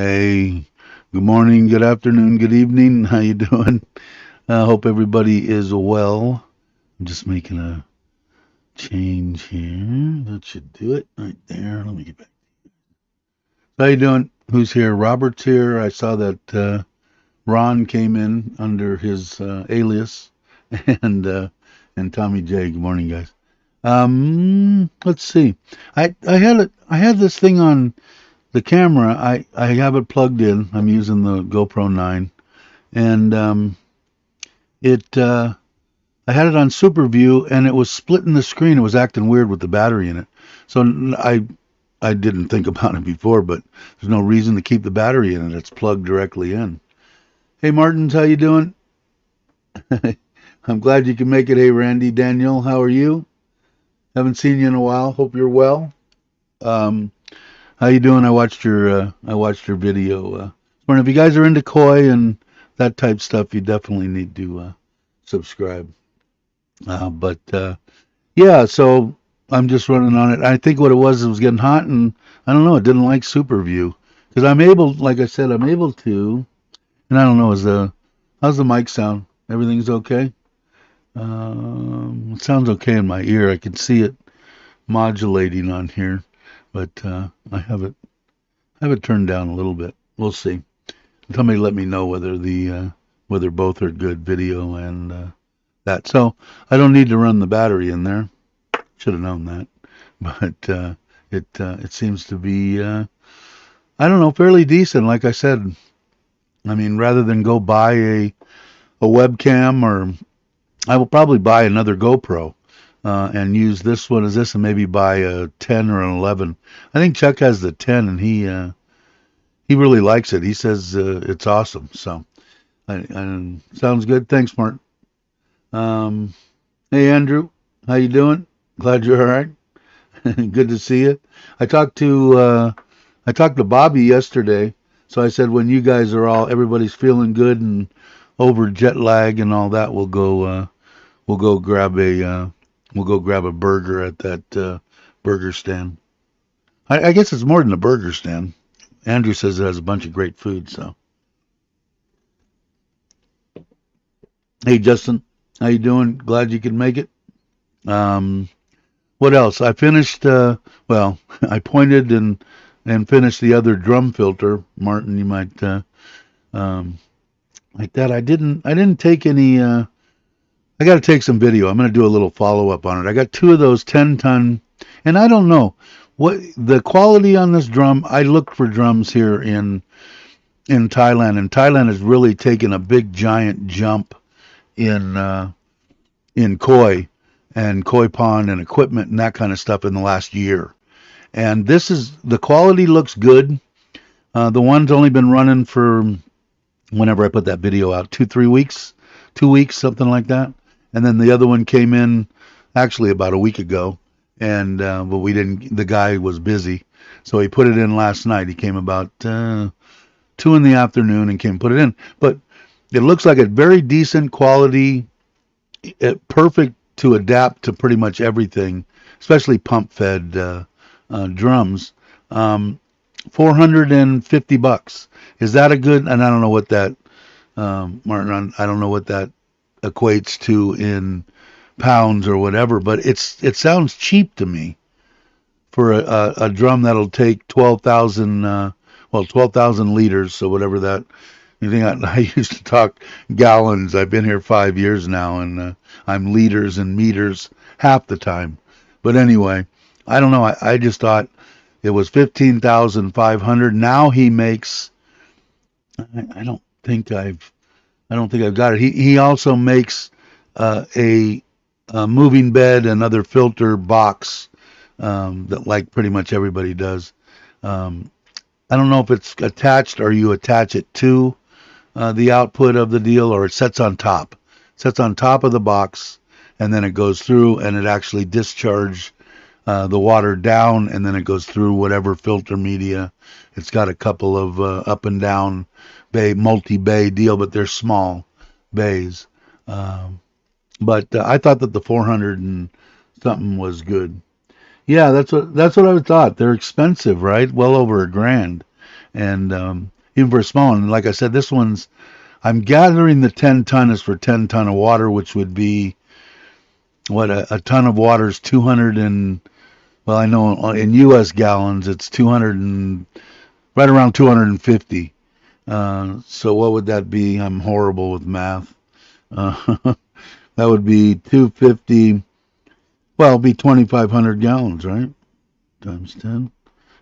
Hey, good morning, good afternoon, good evening. How you doing? I hope everybody is well. I'm just making a change here. That should do it right there. Let me get back. How you doing? Who's here? Robert's here. I saw that Ron came in under his alias, and uh, and Tommy J. Good morning, guys. Let's see. I had this thing on the camera. I have it plugged in. I'm using the GoPro 9, and it I had it on super view, and it was splitting the screen. It was acting weird with the battery in it. So I didn't think about it before, but there's no reason to keep the battery in it. It's plugged directly in. Hey Martins, how you doing? I'm glad you can make it. Hey Randy, Daniel, how are you? Haven't seen you in a while. Hope you're well. Um, how you doing? I watched your video. If you guys are into koi and that type stuff, you definitely need to subscribe. But yeah, so I'm just running on it. I think what it was getting hot, and I don't know, it didn't like super view because I'm able, like I said, I'm able to, and I don't know, how's the mic sound? Everything's okay? It sounds okay in my ear. I can see it modulating on here, but I have it turned down a little bit. We'll see. Somebody let me know whether both are good video and that. So I don't need to run the battery in there. Should have known that, but it seems to be I don't know, fairly decent. Like I said, I mean, rather than go buy a webcam, or I will probably buy another GoPro and use this one as this, and maybe buy a 10 or an 11. I think Chuck has the 10, and he really likes it. He says it's awesome. So sounds good. Thanks, Mark. Um, hey, Andrew, how you doing? Glad you're all right. Good to see you. I talked to uh, I talked to Bobby yesterday. So I said when you guys are everybody's feeling good and over jet lag and all that, we'll go grab a burger at that burger stand. I guess it's more than a burger stand. Andrew says it has a bunch of great food. So hey, Justin, how you doing? Glad you could make it. Um, what else? I finished. Well, I pointed and finished the other drum filter. Martin, you might um, like that. I didn't take any. I got to take some video. I'm going to do a little follow up on it. I got two of those 10-ton, and I don't know what the quality on this drum. I looked for drums here in Thailand, and Thailand has really taken a big giant jump in koi and koi pond and equipment and that kind of stuff in the last year. And the quality looks good. The one's only been running for whenever I put that video out, 2 3 weeks, 2 weeks, something like that. And then the other one came in actually about a week ago, and but we didn't. The guy was busy, so he put it in last night. He came about 2 in the afternoon and came and put it in. But it looks like a very decent quality, perfect to adapt to pretty much everything, especially pump fed drums. 450 bucks. Is that a good? And I don't know what that, Martin. I don't know what that equates to in pounds or whatever, but it sounds cheap to me for a drum that'll take 12,000 12,000 liters, so whatever that. You think I used to talk gallons. I've been here 5 years now, and I'm liters and meters half the time. But anyway, I don't know. I just thought it was 15,500. Now he makes. I don't think I've got it. He also makes a moving bed and other filter box that like pretty much everybody does. Um, I don't know if it's attached or you attach it to the output of the deal, or it sets on top. Sets on top of the box, and then it goes through, and it actually discharges the water down, and then it goes through whatever filter media. It's got a couple of up and down multi-bay deal, but they're small bays. Um, but I thought that the 400 and something was good. Yeah, that's what I thought. They're expensive, right? Well over $1,000. And even for a small one, like I said, this one's, I'm gathering the 10 ton is for 10 ton of water, which would be what a ton of water is 200 and, well, I know in U.S. gallons it's 200 and right around 250. So what would that be? I'm horrible with math. That would be 250. Well, it'd be 2,500 gallons, right? Times 10.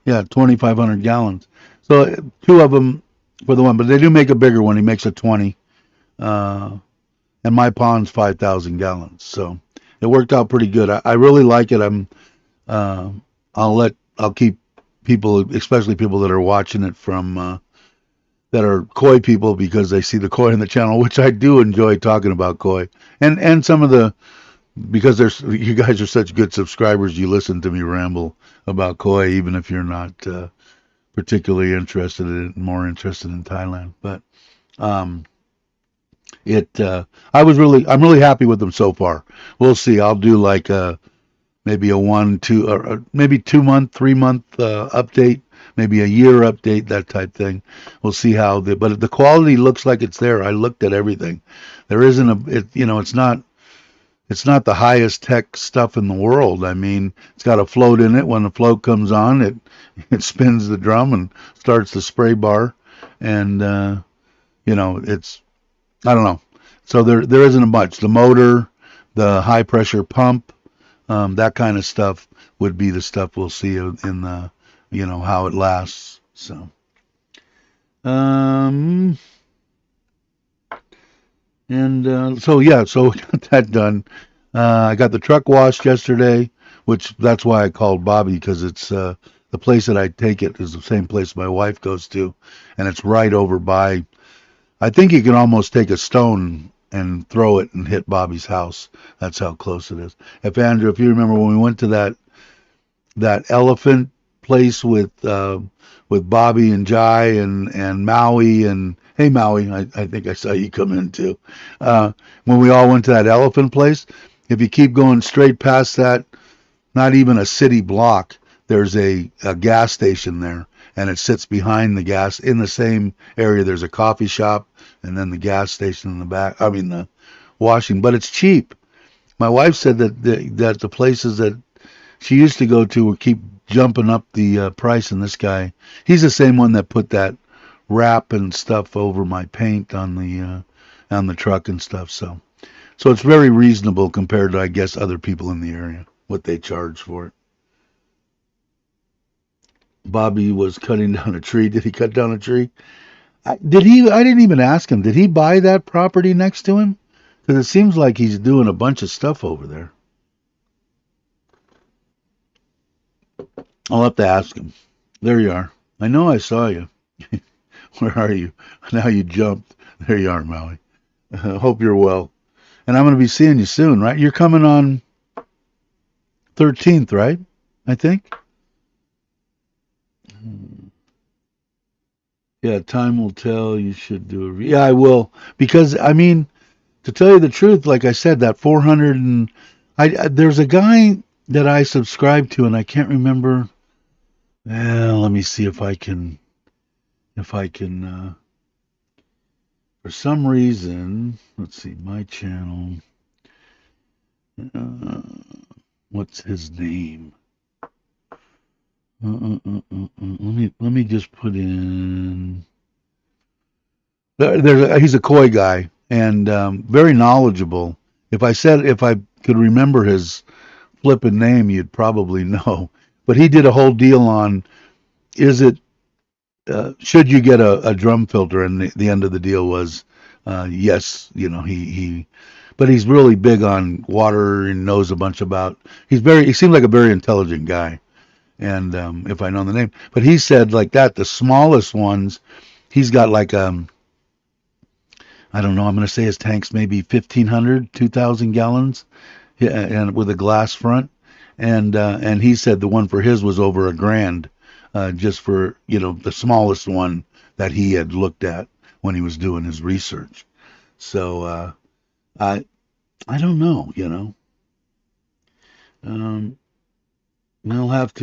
Yeah, 2,500 gallons. So two of them for the one, but they do make a bigger one. He makes a 20. Uh, and my pond's 5,000 gallons. So it worked out pretty good. I really like it. Uh, I'll keep people, especially people that are watching it from, that are koi people because they see the koi in the channel, which I do enjoy talking about koi. And some of the, because you guys are such good subscribers, you listen to me ramble about koi, even if you're not particularly more interested in Thailand. But um, I'm really happy with them so far. We'll see. I'll do like maybe a 1, 2, or maybe 2 month, 3 month update, maybe a year update, that type thing. We'll see but the quality looks like it's there. I looked at everything. There isn't it's not the highest tech stuff in the world. I mean, it's got a float in it. When the float comes on, it spins the drum and starts the spray bar, and it's, I don't know. So there isn't much. The motor, the high pressure pump, that kind of stuff would be the stuff we'll see in the, how it lasts. So, um, so yeah, so we got that done. I got the truck washed yesterday, which that's why I called Bobby, because it's the place that I take it is the same place my wife goes to, and it's right over by. I think you can almost take a stone and throw it and hit Bobby's house. That's how close it is. If you remember when we went to that elephant place with Bobby and Jai and Maui and hey Maui, I think I saw you come in too. When we all went to that elephant place, if you keep going straight past that, not even a city block, there's a gas station there, and it sits behind the gas in the same area. There's a coffee shop, and then the gas station in the back. I mean the washing, but it's cheap. My wife said that the places that she used to go to would keep jumping up the price, and this guy, he's the same one that put that wrap and stuff over my paint on the truck and stuff. So it's very reasonable compared to, I guess, other people in the area, what they charge for it. Bobby was cutting down a tree. Did he cut down a tree? Did he? I didn't even ask him. Did he buy that property next to him? Because it seems like he's doing a bunch of stuff over there. I'll have to ask him. There you are. I know I saw you. Where are you? Now you jumped. There you are, Maui. Hope you're well. And I'm going to be seeing you soon, right? You're coming on 13th, right? I think. Yeah, time will tell. You should do it. Yeah, I will. Because, I mean, to tell you the truth, like I said, that 400 and... there's a guy that I subscribe to, and I can't remember. Well, let me see if I can... for some reason, let's see, my channel. Uh, what's his name? Let me just put in. He's a koi guy and very knowledgeable. If I could remember his flippin' name, you'd probably know. But he did a whole deal on is it should you get a drum filter, and the end of the deal was yes. But he's really big on water and knows a bunch about. He seems like a very intelligent guy. And if I know the name, but he said like that, the smallest ones, he's got like I don't know, I'm going to say his tank's maybe 1,500, 2,000 gallons, and with a glass front, and he said the one for his was over $1,000, just for the smallest one that he had looked at when he was doing his research. So I don't know, We'll have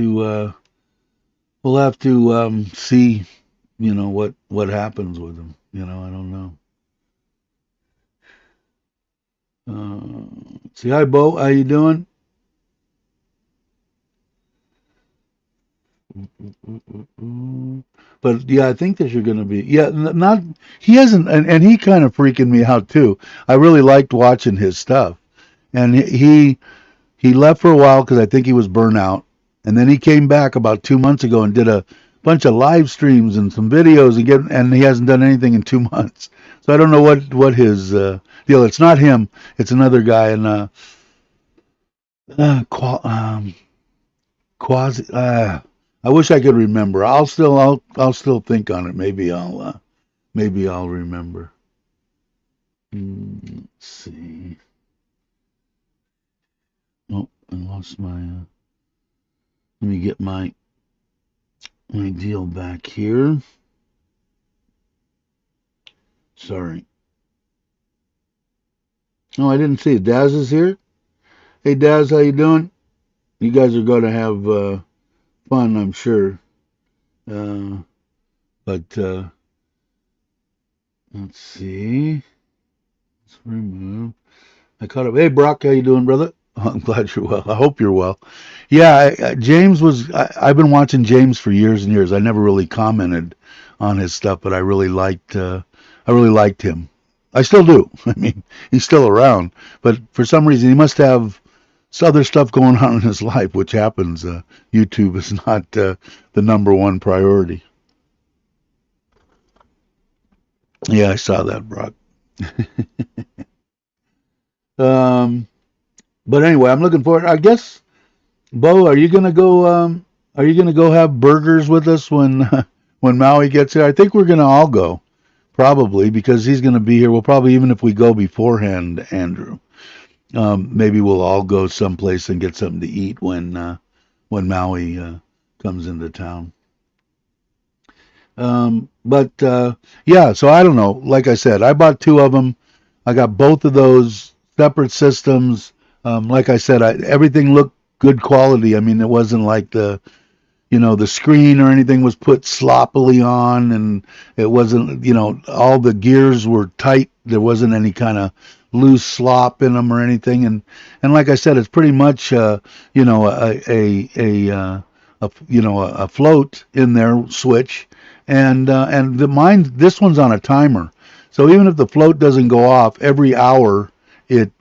to see, what happens with him. I don't know. See, hi, Bo. How you doing? But yeah, I think that you're going to be. Yeah, not he hasn't, and he kind of freaking me out too. I really liked watching his stuff, and he left for a while because I think he was burnt out, and then he came back about 2 months ago and did a bunch of live streams and some videos and he hasn't done anything in 2 months. So I don't know what his deal. It's not him. It's another guy, and uh, Qua- um, Quasi. I wish I could remember. I'll still think on it. Maybe I'll remember. Let's see. Oh, I lost my. Let me get my deal back here. Sorry. Oh, I didn't see it. Daz is here. Hey, Daz, how you doing? You guys are going to have fun, I'm sure. Uh, but let's see. Let's remove. I caught up. Hey, Brock, how you doing, brother? I'm glad you're well. I hope you're well. Yeah, James was. I've been watching James for years and years. I never really commented on his stuff, but I really liked. I really liked him. I still do. I mean, he's still around, but for some reason he must have some other stuff going on in his life, which happens. YouTube is not the number one priority. Yeah, I saw that, Brock. Um, but anyway, I'm looking forward. I guess, Bo, are you gonna go? Are you gonna go have burgers with us when when Maui gets here? I think we're gonna all go, probably, because he's gonna be here. We'll probably, even if we go beforehand, Andrew, maybe we'll all go someplace and get something to eat when Maui comes into town. But yeah, so I don't know. Like I said, I bought two of them. I got both of those separate systems. Like I said, everything looked good quality. I mean, it wasn't like the screen or anything was put sloppily on, and it wasn't, all the gears were tight. There wasn't any kind of loose slop in them or anything. And like I said, it's pretty much, a float in there switch, and this one's on a timer. So even if the float doesn't go off every hour, it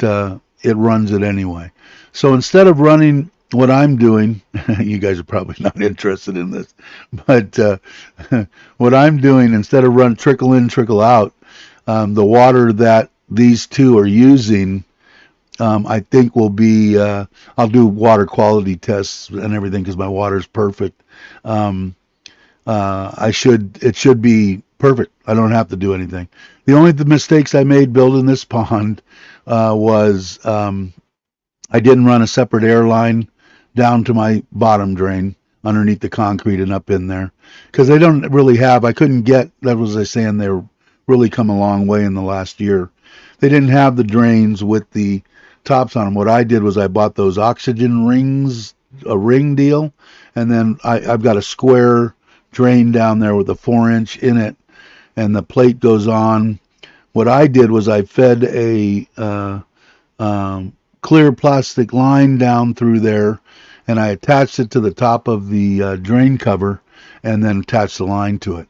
runs it anyway. So instead of running what I'm doing, you guys are probably not interested in this, but what I'm doing, instead of run trickle in, trickle out, the water that these two are using, I think will be. I'll do water quality tests and everything because my water's perfect. Um, It should be perfect. I don't have to do anything. The only mistakes I made building this pond was I didn't run a separate air line down to my bottom drain underneath the concrete and up in there because they don't really have. I couldn't get. That was I saying they're really come a long way in the last year. They didn't have the drains with the tops on them. What I did was I bought those oxygen rings, a ring deal, and then I've got a square drain down there with a 4 inch in it, and the plate goes on. What I did was I fed a clear plastic line down through there, and I attached it to the top of the drain cover, and then attached the line to it.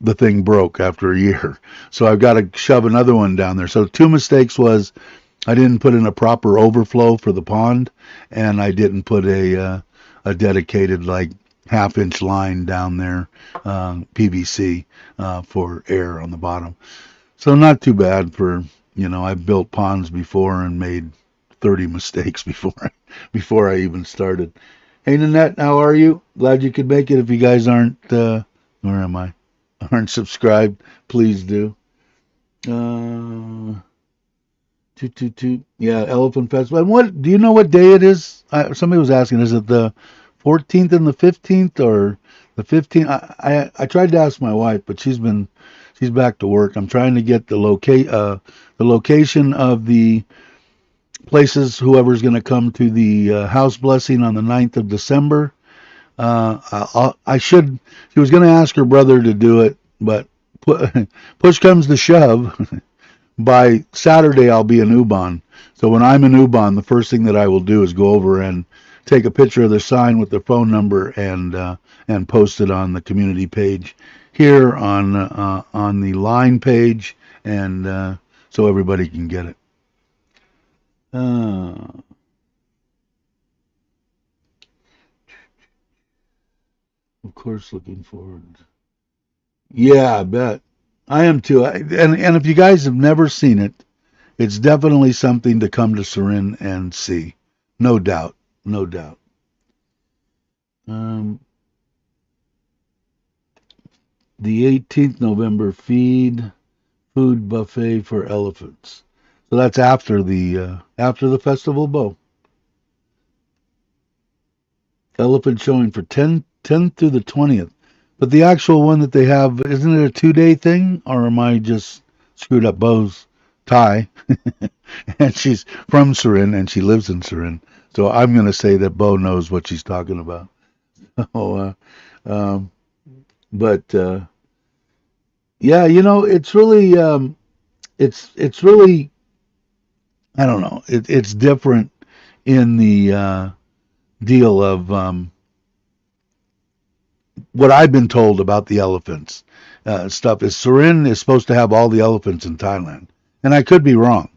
The thing broke after a year, so I've got to shove another one down there. So two mistakes was I didn't put in a proper overflow for the pond, and I didn't put a dedicated like half-inch line down there, PVC, for air on the bottom. So not too bad for, I've built ponds before and made 30 mistakes before I even started. Hey, Nanette, how are you? Glad you could make it. If you guys aren't, where am I? Aren't subscribed, please do. Uh, yeah, Elephant Festival. And what do you know what day it is? Somebody was asking, is it the 14th and the 15th or the 15th? I tried to ask my wife, but she's back to work. I'm trying to get the location of the places, whoever's going to come to the house blessing on the 9th of December. She was going to ask her brother to do it But push comes to shove. By Saturday, I'll be in Ubon. So when I'm in Ubon, the first thing that I will do is go over and take a picture of the sign with the phone number and post it on the community page here on the line page, and so everybody can get it. Uh, of course, looking forward. Yeah, I bet. I am too. And if you guys have never seen it, it's definitely something to come to Surin and see. No doubt. No doubt. Um, the 18th November feed food buffet for elephants. So that's after the festival, Bo. Elephant showing for 10th through the 20th. But the actual one that they have, isn't it a 2-day thing? Or am I just screwed up? Bo's Thai, and she's from Surin, and she lives in Surin. So I'm going to say that Bo knows what she's talking about. So, um, but yeah, it's really, it's really, I don't know, it's different in the deal of what I've been told about the elephants stuff is Surin is supposed to have all the elephants in Thailand, and I could be wrong.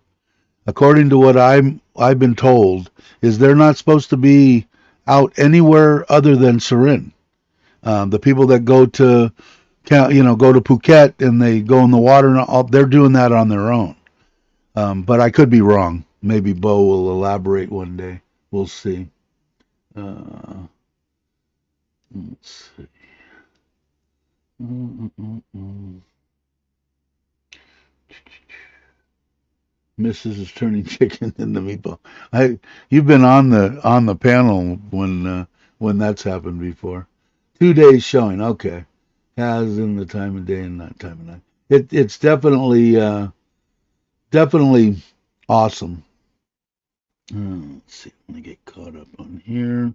According to what I've been told, is they're not supposed to be out anywhere other than Surin. The people that go to go to Phuket and they go in the water and all, they're doing that on their own. But I could be wrong. Maybe Bo will elaborate one day. We'll see. Uh, let's see. Mm-mm-mm-mm. Mrs. is turning chicken into meatball. You've been on the panel when that's happened before. 2 days showing. Okay, has in the time of day and not time of night. It's definitely awesome. Let's see. Let me get caught up on here.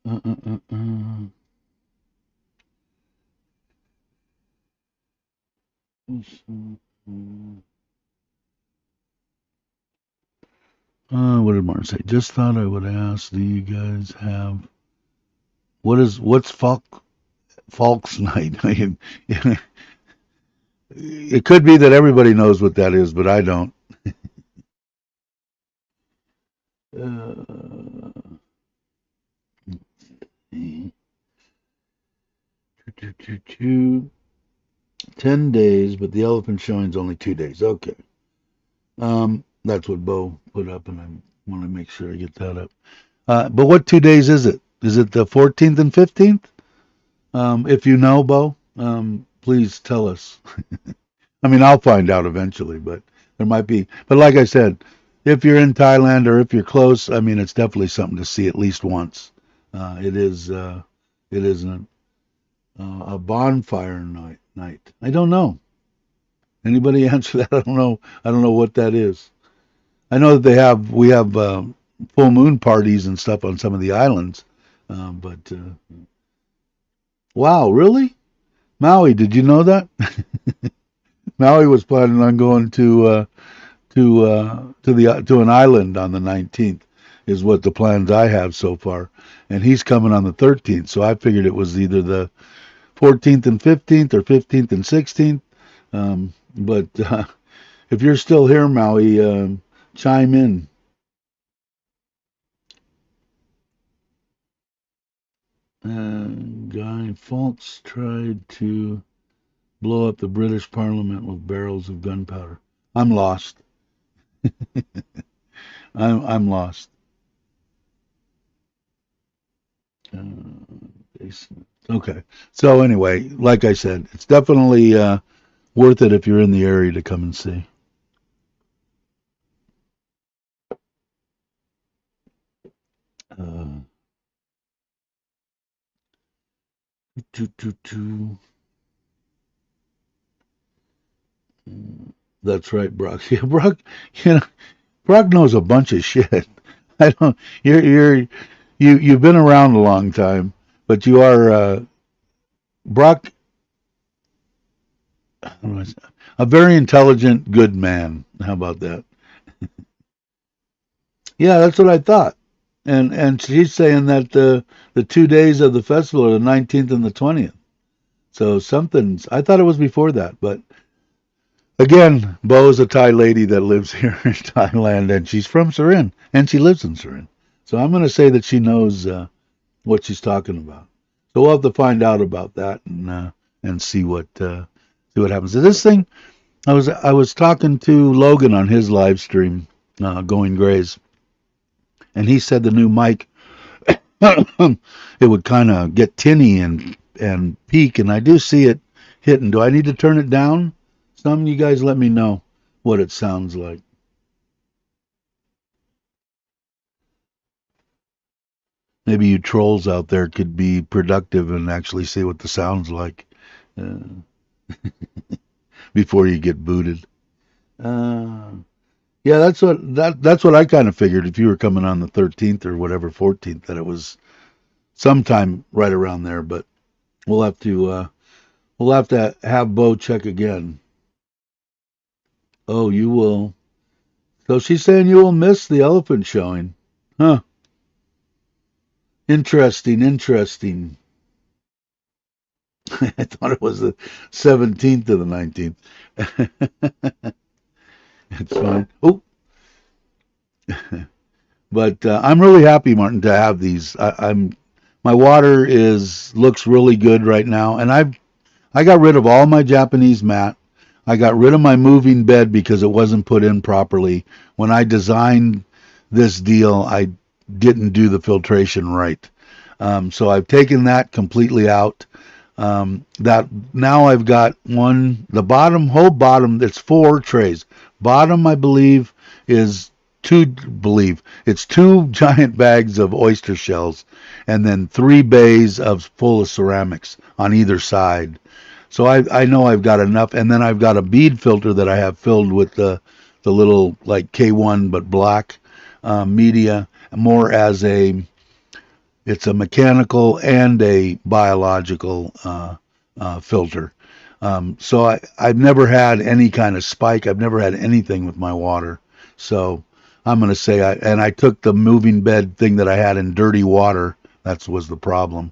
Uh, uh, uh, uh. What did Martin say? Just thought I would ask. Do you guys have what's Falk's Night? It could be that everybody knows what that is, but I don't. Uh, 10 days, but the elephant showing's only 2 days. Okay. That's what Bo put up, and I want to make sure I get that up. But what 2 days is it? Is it the 14th and 15th? If you know, Bo, please tell us. I mean, I'll find out eventually, but there might be. But like I said, if you're in Thailand or if you're close, I mean, it's definitely something to see at least once. It is a bonfire night. I don't know. Anybody answer that? I don't know. I don't know what that is. I know that we have full moon parties and stuff on some of the islands, but wow, really? Maui? Did you know that? Maui was planning on going to an island on the 19th, is what the plans I have so far, and he's coming on the 13th. So I figured it was either the 14th and 15th or 15th and 16th. But if you're still here, Maui, chime in. Guy Fawkes tried to blow up the British Parliament with barrels of gunpowder. I'm lost. I'm lost. Basement. Okay. So anyway, like I said, it's definitely worth it if you're in the area to come and see. Uh, That's right, Brock. Yeah, Brock. You know, Brock knows a bunch of shit. I don't. You've been around a long time, but you are Brock, a very intelligent, good man. How about that? Yeah, that's what I thought. And she's saying that the 2 days of the festival are the 19th and the 20th. So something's. I thought it was before that, but again, Bo's a Thai lady that lives here in Thailand, and she's from Surin, and she lives in Surin. So I'm going to say that she knows what she's talking about. So we'll have to find out about that and see what happens. This thing, I was talking to Logan on his live stream, Going Grays, and he said the new mic it would kind of get tinny and peak, and I do see it hitting. Do I need to turn it down? Some of you guys let me know what it sounds like. Maybe you trolls out there could be productive and actually see what the sound's like uh, before you get booted. Uh, yeah, that's what I kind of figured. If you were coming on the 13th or whatever 14th, that it was sometime right around there. But we'll have to have Bo check again. Oh, you will. So she's saying you will miss the elephant showing. Huh. Interesting, interesting. I thought it was the 17th to the 19th. It's fine. Oh, but I'm really happy, Martin, to have these. I'm my water is looks really good right now, and I got rid of all my Japanese mat. I got rid of my moving bed because it wasn't put in properly. When I designed this deal, I didn't do the filtration right. So I've taken that completely out. That now I've got the whole bottom, it's 4 trays. Bottom, I believe, is it's two giant bags of oyster shells and then 3 bays of full of ceramics on either side. So I know I've got enough, and then I've got a bead filter that I have filled with the little like K1 but black media, more as it's a mechanical and a biological filter. So I've never had any kind of spike. I've never had anything with my water. So I'm going to say and I took the moving bed thing that I had in dirty water. That was the problem.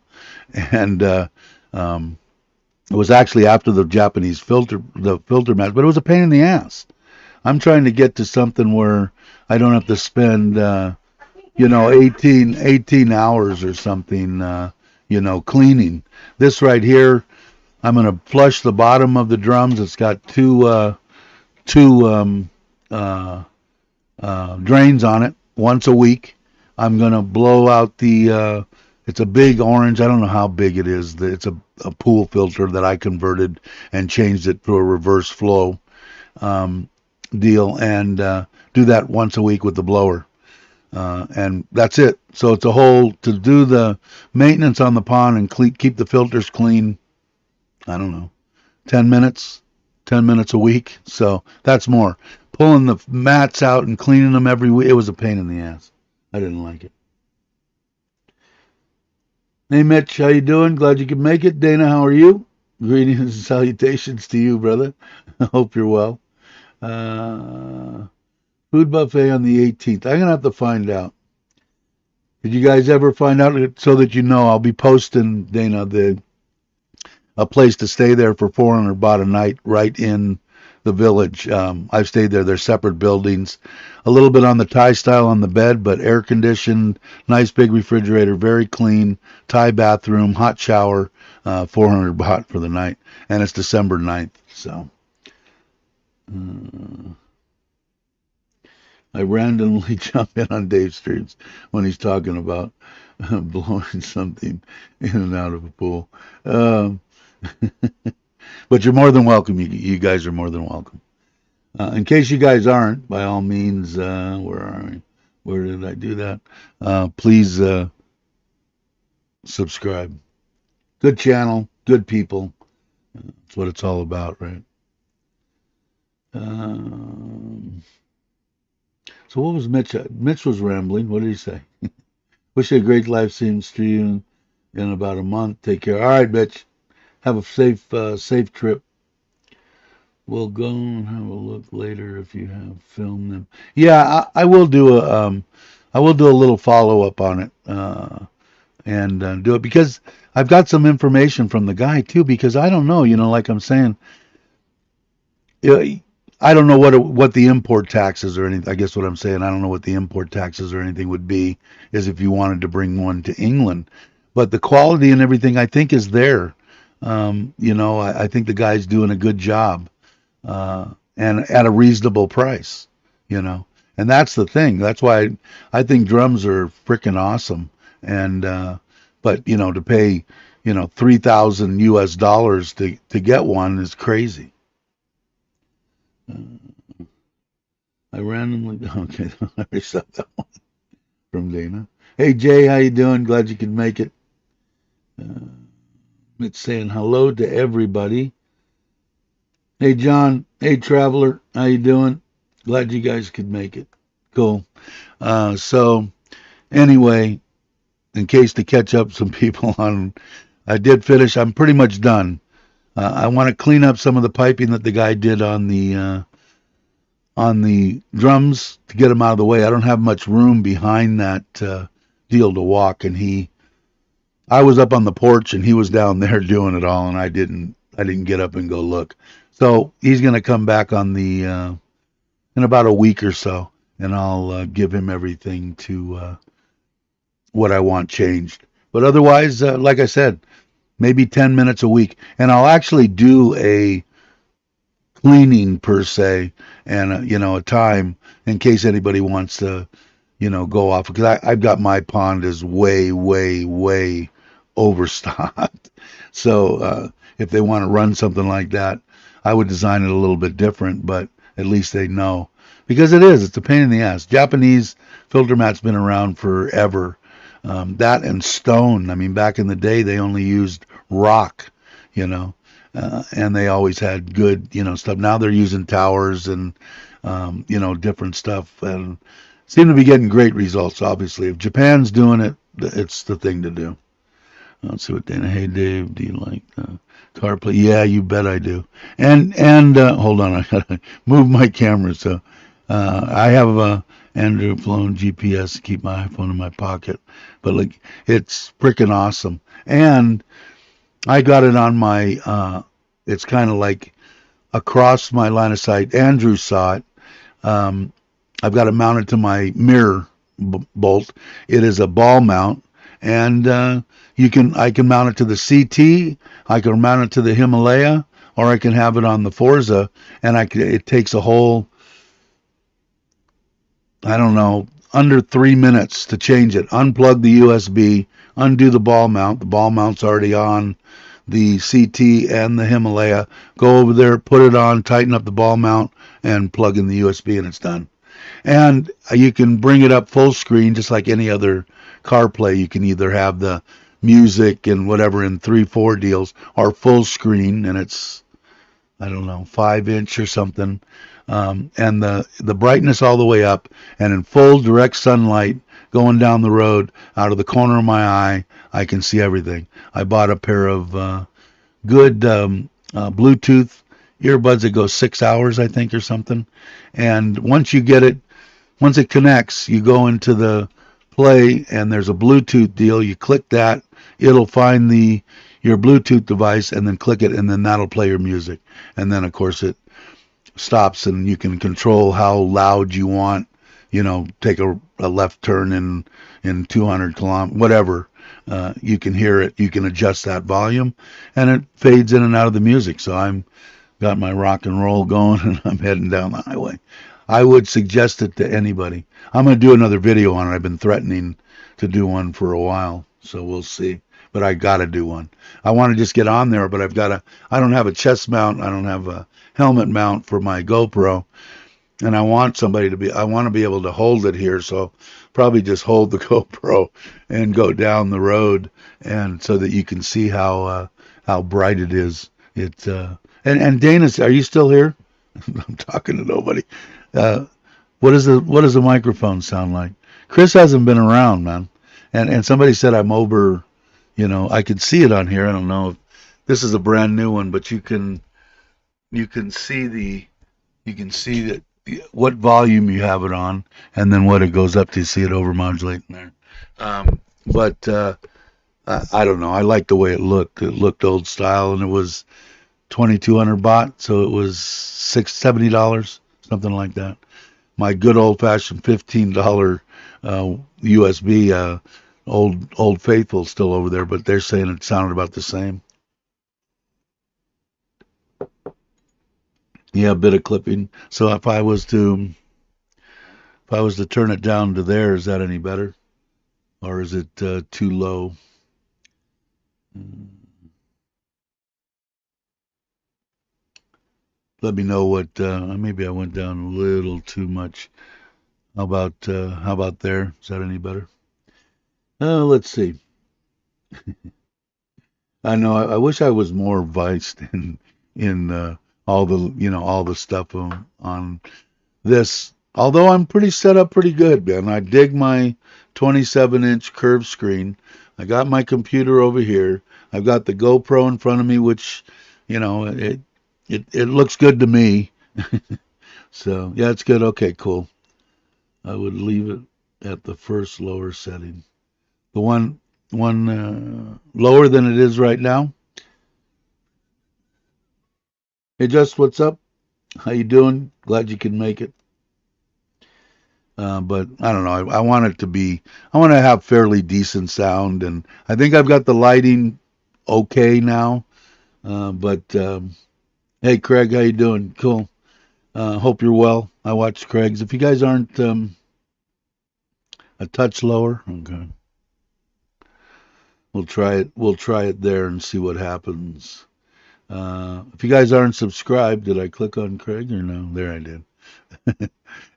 And it was actually after the Japanese filter match, but it was a pain in the ass. I'm trying to get to something where I don't have to spend 18 hours or something, cleaning. This right here, I'm going to flush the bottom of the drums. It's got two drains on it once a week. I'm going to blow out it's a big orange. I don't know how big it is. It's a pool filter that I converted and changed it to a reverse flow deal, and do that once a week with the blower. And that's it. So it's a whole, to do the maintenance on the pond and keep the filters clean, I don't know, 10 minutes, 10 minutes a week. So that's more. Pulling the mats out and cleaning them every week, it was a pain in the ass. I didn't like it. Hey, Mitch, how you doing? Glad you could make it. Dana, how are you? Greetings and salutations to you, brother. I hope you're well. Uh, Food buffet on the 18th. I'm going to have to find out. Did you guys ever find out? So that you know, I'll be posting, Dana, a place to stay there for 400 baht a night right in the village. I've stayed there. They're separate buildings. A little bit on the Thai style on the bed, but air conditioned, nice big refrigerator, very clean, Thai bathroom, hot shower, 400 baht for the night. And it's December 9th. So I randomly jump in on Dave's streams when he's talking about blowing something in and out of a pool. Um, but you're more than welcome. You guys are more than welcome. In case you guys aren't, by all means, where are we? Where did I do that? Please subscribe. Good channel, good people. That's what it's all about, right? So what was Mitch? Mitch was rambling. What did he say? Wish you a great live stream. in about a month. Take care. All right, bitch. Have a safe trip. We'll go and have a look later if you have filmed them. Yeah, I will do I will do a little follow up on it, and do it because I've got some information from the guy too. Because I don't know, like I'm saying, uh, I don't know what the import taxes or anything. I guess what I'm saying, I don't know what the import taxes or anything would be, is if you wanted to bring one to England. But the quality and everything, I think, is there. I think the guy's doing a good job, and at a reasonable price, you know. And that's the thing. That's why I think drums are freaking awesome. And but to pay 3,000 US dollars to get one is crazy. Uh, I randomly okay. I saw that one from Dana. Hey Jay, how you doing? Glad you could make it. Uh, it's saying hello to everybody. Hey John, hey Traveler, how you doing? Glad you guys could make it. Cool. So anyway, in case to catch up some people on, I did finish. I'm pretty much done. I want to clean up some of the piping that the guy did on the drums to get them out of the way. I don't have much room behind that deal to walk, and I was up on the porch and he was down there doing it all, and I didn't get up and go look. So he's going to come back on the in about a week or so, and I'll give him everything to what I want changed. But otherwise, like I said, maybe 10 minutes a week, and I'll actually do a cleaning per se, and a time in case anybody wants to go off, because I've got my pond is way, way, way overstocked. So if they want to run something like that, I would design it a little bit different, but at least they know. Because it's a pain in the ass. Japanese filter mat's been around forever. That and stone. I mean, back in the day, they only used rock, and they always had good, stuff. Now they're using towers and, different stuff, and seem to be getting great results. Obviously, if Japan's doing it, it's the thing to do. Let's see what Dana. Hey Dave, do you like CarPlay? Yeah, you bet I do. And hold on, I gotta move my camera. So I have a Android phone GPS to keep my iPhone in my pocket, but like it's freaking awesome. And I got it on my. It's kind of like across my line of sight. Andrew saw it. I've got it mounted to my mirror bolt. It is a ball mount, and I can mount it to the CT. I can mount it to the Himalaya, or I can have it on the Forza, and it takes a whole, I don't know, under 3 minutes to change it. Unplug the USB, undo the ball mount. The ball mount's already on the CT and the Himalaya. Go over there, put it on, tighten up the ball mount, and plug in the USB, and it's done. And you can bring it up full screen just like any other CarPlay. You can either have the music and whatever in 3/4 deals, or full screen, and it's, I don't know, 5 inch or something, and the brightness all the way up, and in full direct sunlight going down the road out of the corner of my eye, I can see everything. I bought a pair of good Bluetooth earbuds that go 6 hours, I think, or something. And once it connects, you go into the play, and there's a Bluetooth deal. You click that, it'll find your Bluetooth device, and then click it, and then that'll play your music. And then, of course, it stops, and you can control how loud you want. Take a left turn in 200 kilometers, whatever. You can hear it. You can adjust that volume, and it fades in and out of the music. So I'm got my rock and roll going, and I'm heading down the highway. I would suggest it to anybody. I'm going to do another video on it. I've been threatening to do one for a while, so we'll see. But I got to do one. I want to just get on there, but I don't have a chest mount. I don't have a helmet mount for my GoPro. And I want to be able to hold it here, so probably just hold the GoPro and go down the road, and so that you can see how bright it is. And Dana, are you still here? I'm talking to nobody. What does the microphone sound like? Chris hasn't been around, man, and somebody said I'm over I can see it on here. I don't know if this is a brand new one, but you can see that what volume you have it on, and then what it goes up to. You see it over modulating there. But I don't know. I like the way it looked. It looked old style, and it was 2,200 baht, so it was $70, something like that. My good old fashioned $15 USB old faithful still over there, but they're saying it sounded about the same. Yeah, a bit of clipping. So if I was to turn it down to there, is that any better, or is it too low? Let me know what. Maybe I went down a little too much. How about there? Is that any better? Let's see. I know. I wish I was more viced in all the stuff on this. Although I'm pretty set up pretty good, man. I dig my 27-inch curved screen. I got my computer over here. I've got the GoPro in front of me, which it looks good to me. So yeah, it's good. Okay, cool. I would leave it at the first lower setting. The one lower than it is right now. Hey, Just, what's up? How you doing? Glad you can make it. But I don't know. I want it to be. I want to have fairly decent sound, and I think I've got the lighting okay now. But hey, Craig, how you doing? Cool. Hope you're well. I watched Craig's. If you guys aren't a touch lower, okay, we'll try it. We'll try it there and see what happens. If you guys aren't subscribed, did I click on Craig or no? There I did.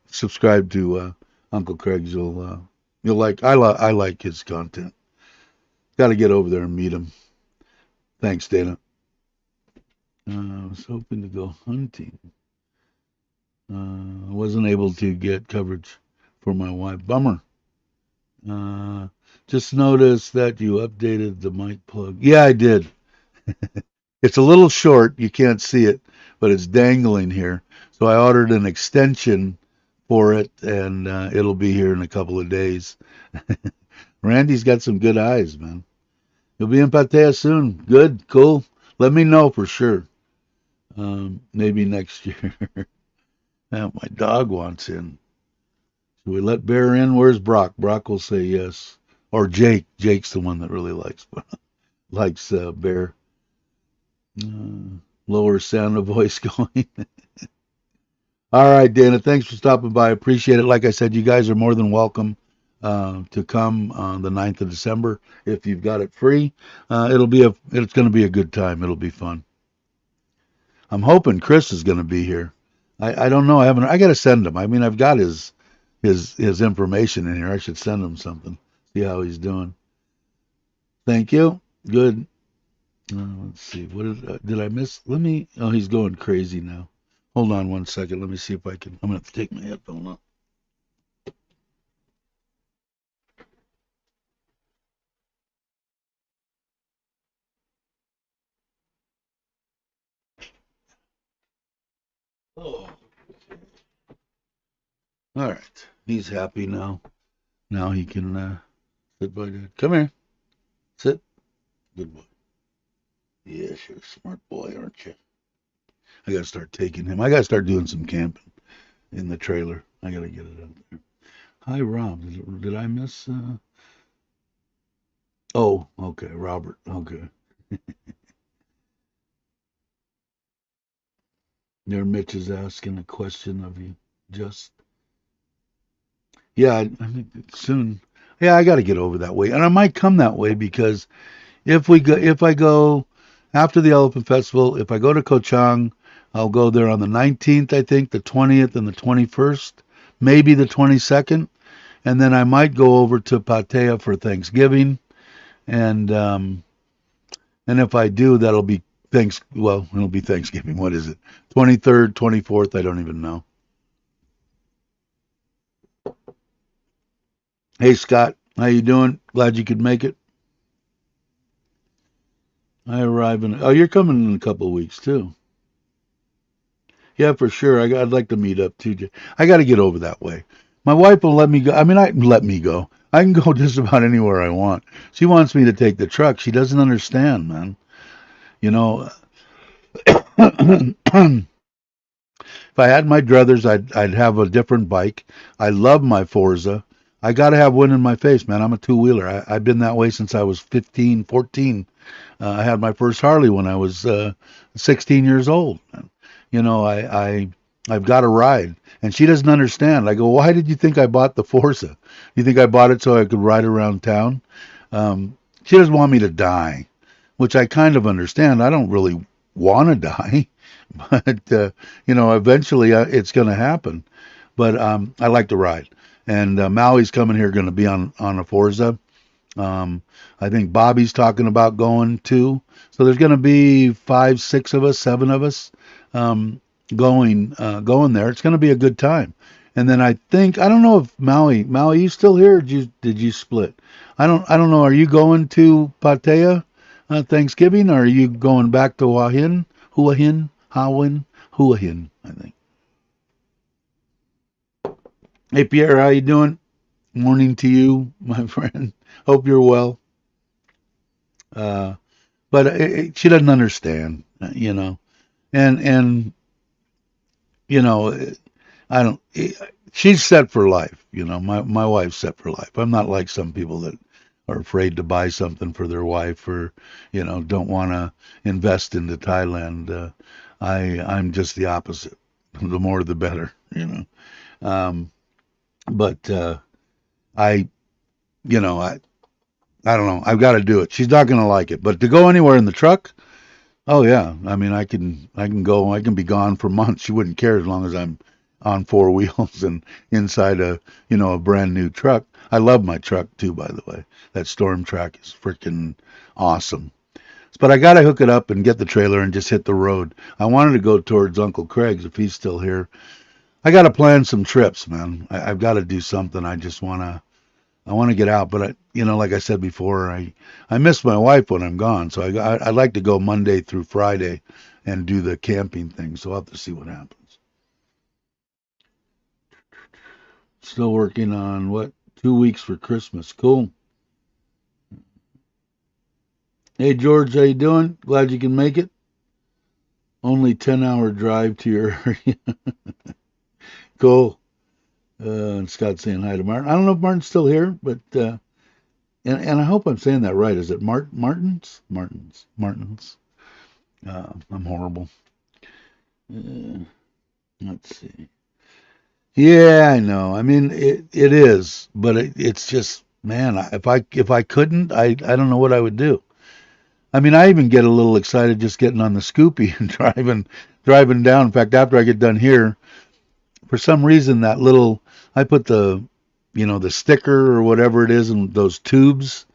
Subscribe to Uncle Craig's. You'll like. I like his content. Got to get over there and meet him. Thanks, Dana. I was hoping to go hunting. I wasn't able to get coverage for my wife. Bummer. Uh, just noticed that you updated the mic plug. Yeah, I did. It's a little short. You can't see it, but it's dangling here. So I ordered an extension for it, and it'll be here in a couple of days. Randy's got some good eyes, man. You'll be in Pattaya soon. Good, cool. Let me know for sure. Maybe next year. My dog wants in. Should we let Bear in? Where's Brock? Brock will say yes. Or Jake. Jake's the one that really likes Bear. Lower sound of voice going. All right, Dana. Thanks for stopping by. I appreciate it. Like I said, you guys are more than welcome to come on the 9th of December if you've got it free. It's going to be a good time. It'll be fun. I'm hoping Chris is going to be here. I don't know. I got to send him. I mean, I've got his information in here. I should send him something. See how he's doing. Thank you. Good. Let's see. What did I miss? Oh, he's going crazy now. Hold on one second. Let me see if I can. I'm going to have to take my headphone off. Oh. All right. He's happy now. Now he can sit by Dad. Come here. Sit. Good boy. Yes, you're a smart boy, aren't you? I got to start taking him. I got to start doing some camping in the trailer. I got to get it out there. Hi, Rob. Did I miss? Oh, okay. Robert. Okay. There, Mitch is asking a question of you. Just yeah, I think soon. Yeah, I got to get over that way, and I might come that way because if I go after the Elephant Festival, if I go to Ko Chang, I'll go there on the 19th, I think, the 20th, and the 21st, maybe the 22nd, and then I might go over to Pattaya for Thanksgiving, and if I do, that'll be it'll be Thanksgiving. What is it? 23rd, 24th? I don't even know. Hey Scott, how you doing? Glad you could make it. I arrive in. Oh, you're coming in a couple of weeks too. Yeah, for sure. I'd like to meet up too. I got to get over that way. My wife will let me go. I mean, I let me go. I can go just about anywhere I want. She wants me to take the truck. She doesn't understand, man. You know, if I had my druthers, I'd have a different bike. I love my Forza. I got to have wind in my face, man. I'm a two-wheeler. I've been that way since I was 15, 14. I had my first Harley when I was 16 years old. You know, I've got a ride, and she doesn't understand. I go, why did you think I bought the Forza? You think I bought it so I could ride around town? She doesn't want me to die, which I kind of understand. I don't really want to die, but you know, eventually it's going to happen. But I like to ride, and Maui's coming here, going to be on a Forza. I think Bobby's talking about going too. So there's going to be five, six of us, seven of us going there. It's going to be a good time. And then I think I don't know if Maui, you still here? Or did you split? I don't know. Are you going to Pattaya Thanksgiving, or are you going back to Hua Hin? I think. Hey Pierre, how you doing? Morning to you, my friend. Hope you're well. Uh, but she doesn't understand, you know. And you know, I don't. She's set for life, you know. My wife's set for life. I'm not like some people that are afraid to buy something for their wife, or you know, don't want to invest into Thailand. I'm just the opposite. The more, the better, you know. Um, but I, you know, I don't know. I've got to do it. She's not going to like it. But to go anywhere in the truck, oh yeah. I mean, I can go. I can be gone for months. She wouldn't care as long as I'm on four wheels and inside a brand new truck. I love my truck too, by the way. That Storm Track is freaking awesome. But I got to hook it up and get the trailer and just hit the road. I wanted to go towards Uncle Craig's if he's still here. I got to plan some trips, man. I've got to do something. I want to get out, but like I said before, I miss my wife when I'm gone. So I'd like to go Monday through Friday and do the camping thing. So I'll have to see what happens. Still working on what? 2 weeks for Christmas. Cool. Hey George, how you doing? Glad you can make it. Only 10-hour drive to your area. Cool. And Scott saying hi to Martin. I don't know if Martin's still here, but and I hope I'm saying that right. Is it Martins? Martins. I'm horrible. Uh, let's see. Yeah, I know. I mean, it is, but it's just, man. If I couldn't, I don't know what I would do. I mean, I even get a little excited just getting on the Scoopy and driving down. In fact, after I get done here, for some reason that little I put the sticker or whatever it is in those tubes,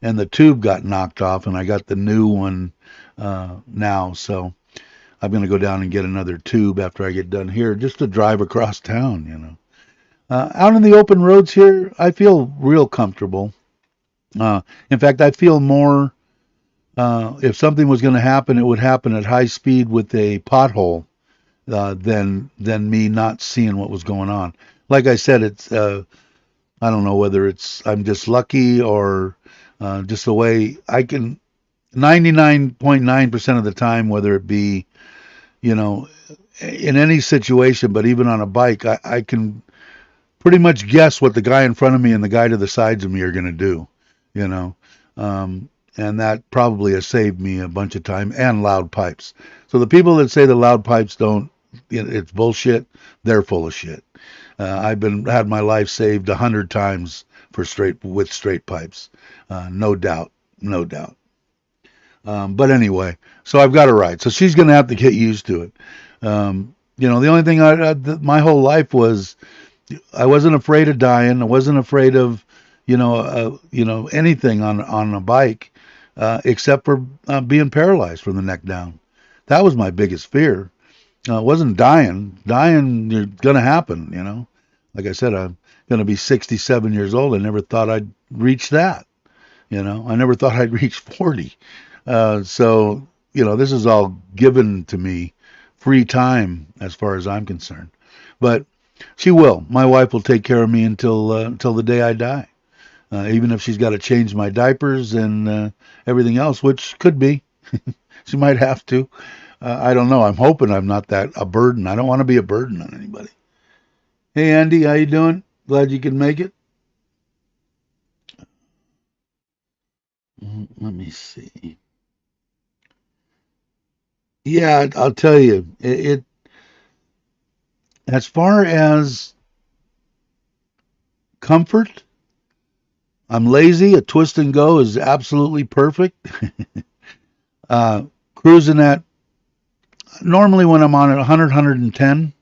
and the tube got knocked off, and I got the new one now. So I'm gonna go down and get another tube after I get done here, just to drive across town. Out on the open roads here, I feel real comfortable. In fact, I feel more. If something was going to happen, it would happen at high speed with a pothole than me not seeing what was going on. Like I said, it's I don't know whether it's I'm just lucky or just the way I can 99.9% of the time, whether it be you know in any situation, but even on a bike, I can pretty much guess what the guy in front of me and the guy to the sides of me are going to do. You know. And that probably has saved me a bunch of time and loud pipes. So the people that say the loud pipes don't, it's bullshit. They're full of shit. I've had my life saved 100 times with straight pipes, no doubt, no doubt. But anyway, so I've got a ride. So she's going to have to get used to it. The only thing my whole life was I wasn't afraid of dying. I wasn't afraid of anything on a bike, except for being paralyzed from the neck down. That was my biggest fear. It wasn't dying. Dying, you're gonna happen. Like I said, I'm gonna be 67 years old. I never thought I'd reach that. I never thought I'd reach 40. So, this is all given to me, free time as far as I'm concerned. But she will. My wife will take care of me until the day I die. Even if she's got to change my diapers and everything else, which could be. She might have to. I don't know. I'm hoping I'm not that a burden. I don't want to be a burden on anybody. Hey, Andy, how you doing? Glad you could make it. Let me see. Yeah, I'll tell you. As far as comfort, I'm lazy. A twist and go is absolutely perfect. Cruising at normally when I'm on at 100, 110.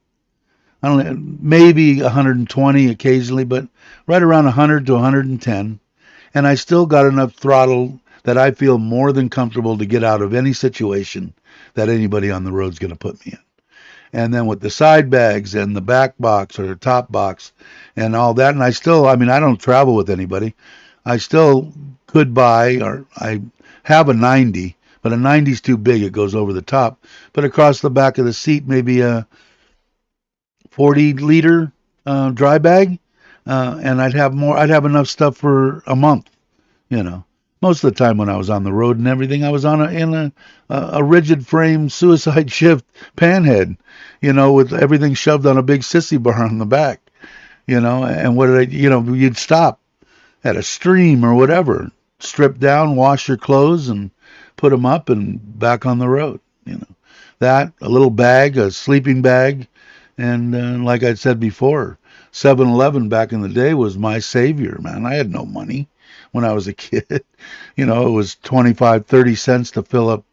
I don't know, maybe 120 occasionally, but right around 100 to 110. And I still got enough throttle that I feel more than comfortable to get out of any situation that anybody on the road's going to put me in. And then with the side bags and the back box or the top box and all that, and I don't travel with anybody. I still could buy, or I have a 90, but a 90 is too big. It goes over the top. But across the back of the seat, maybe a 40-liter dry bag, and I'd have more. I'd have enough stuff for a month. You know, most of the time when I was on the road and everything, I was in a rigid frame suicide shift panhead. With everything shoved on a big sissy bar on the back. And what did I? You'd stop at a stream or whatever, strip down, wash your clothes, and put them up and back on the road. That a little bag, a sleeping bag, and like I said before, 7-Eleven back in the day was my savior, man. I had no money when I was a kid. It was 25, 30 cents to fill up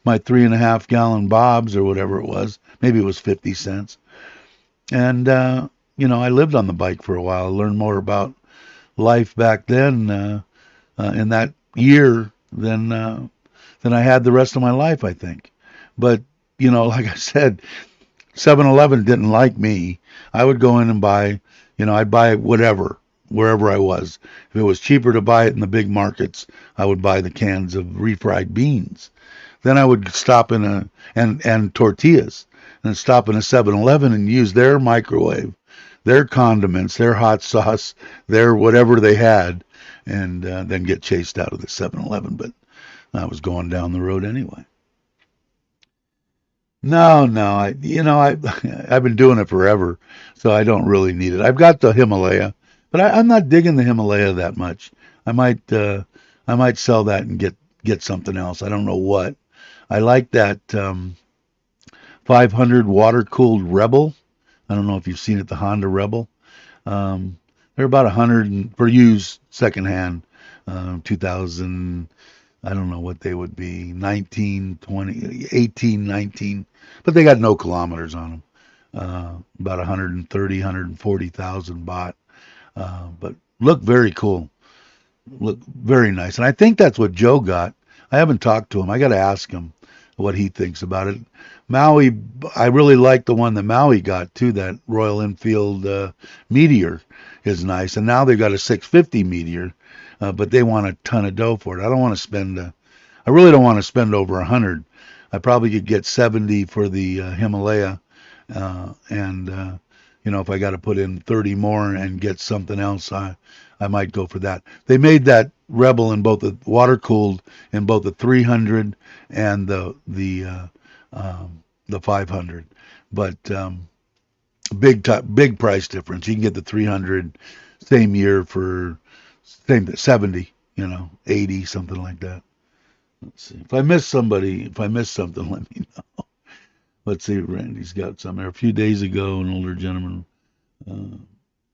my 3.5-gallon Bob's or whatever it was. Maybe it was 50 cents. And, I lived on the bike for a while. I learned more about life back then in that year than I had the rest of my life, I think. But, like I said, 7-Eleven didn't like me. I would go in and buy, I'd buy whatever, wherever I was. If it was cheaper to buy it in the big markets, I would buy the cans of refried beans. Then I would stop and tortillas, and stop in a 7-Eleven and use their microwave, their condiments, their hot sauce, their whatever they had, and then get chased out of the 7-Eleven. But I was going down the road anyway. No, no, I've been doing it forever, so I don't really need it. I've got the Himalaya, but I'm not digging the Himalaya that much. I might, uh, I might sell that and get something else. I don't know what. I like that 500 water cooled Rebel. I don't know if you've seen it, the Honda Rebel. They're about 100 for used secondhand, 2000. I don't know what they would be, 19, 20, 18, 19, but they got no kilometers on them. About 130, 140,000 bought, but look very cool, look very nice. And I think that's what Joe got. I haven't talked to him. I got to ask him what he thinks about it. Maui, I really like the one that Maui got too. That Royal Enfield Meteor is nice, and now they've got a 650 Meteor, but they want a ton of dough for it. I don't want to spend. I really don't want to spend over 100. I probably could get 70 for the Himalaya, and if I got to put in 30 more and get something else, I might go for that. They made that Rebel in both the water cooled in both the 300 and the 500, but big price difference. You can get the 300 same year for same 70, 80, something like that. Let's see. If I miss something, let me know. Let's see. Randy's got some there. A few days ago, an older gentleman uh,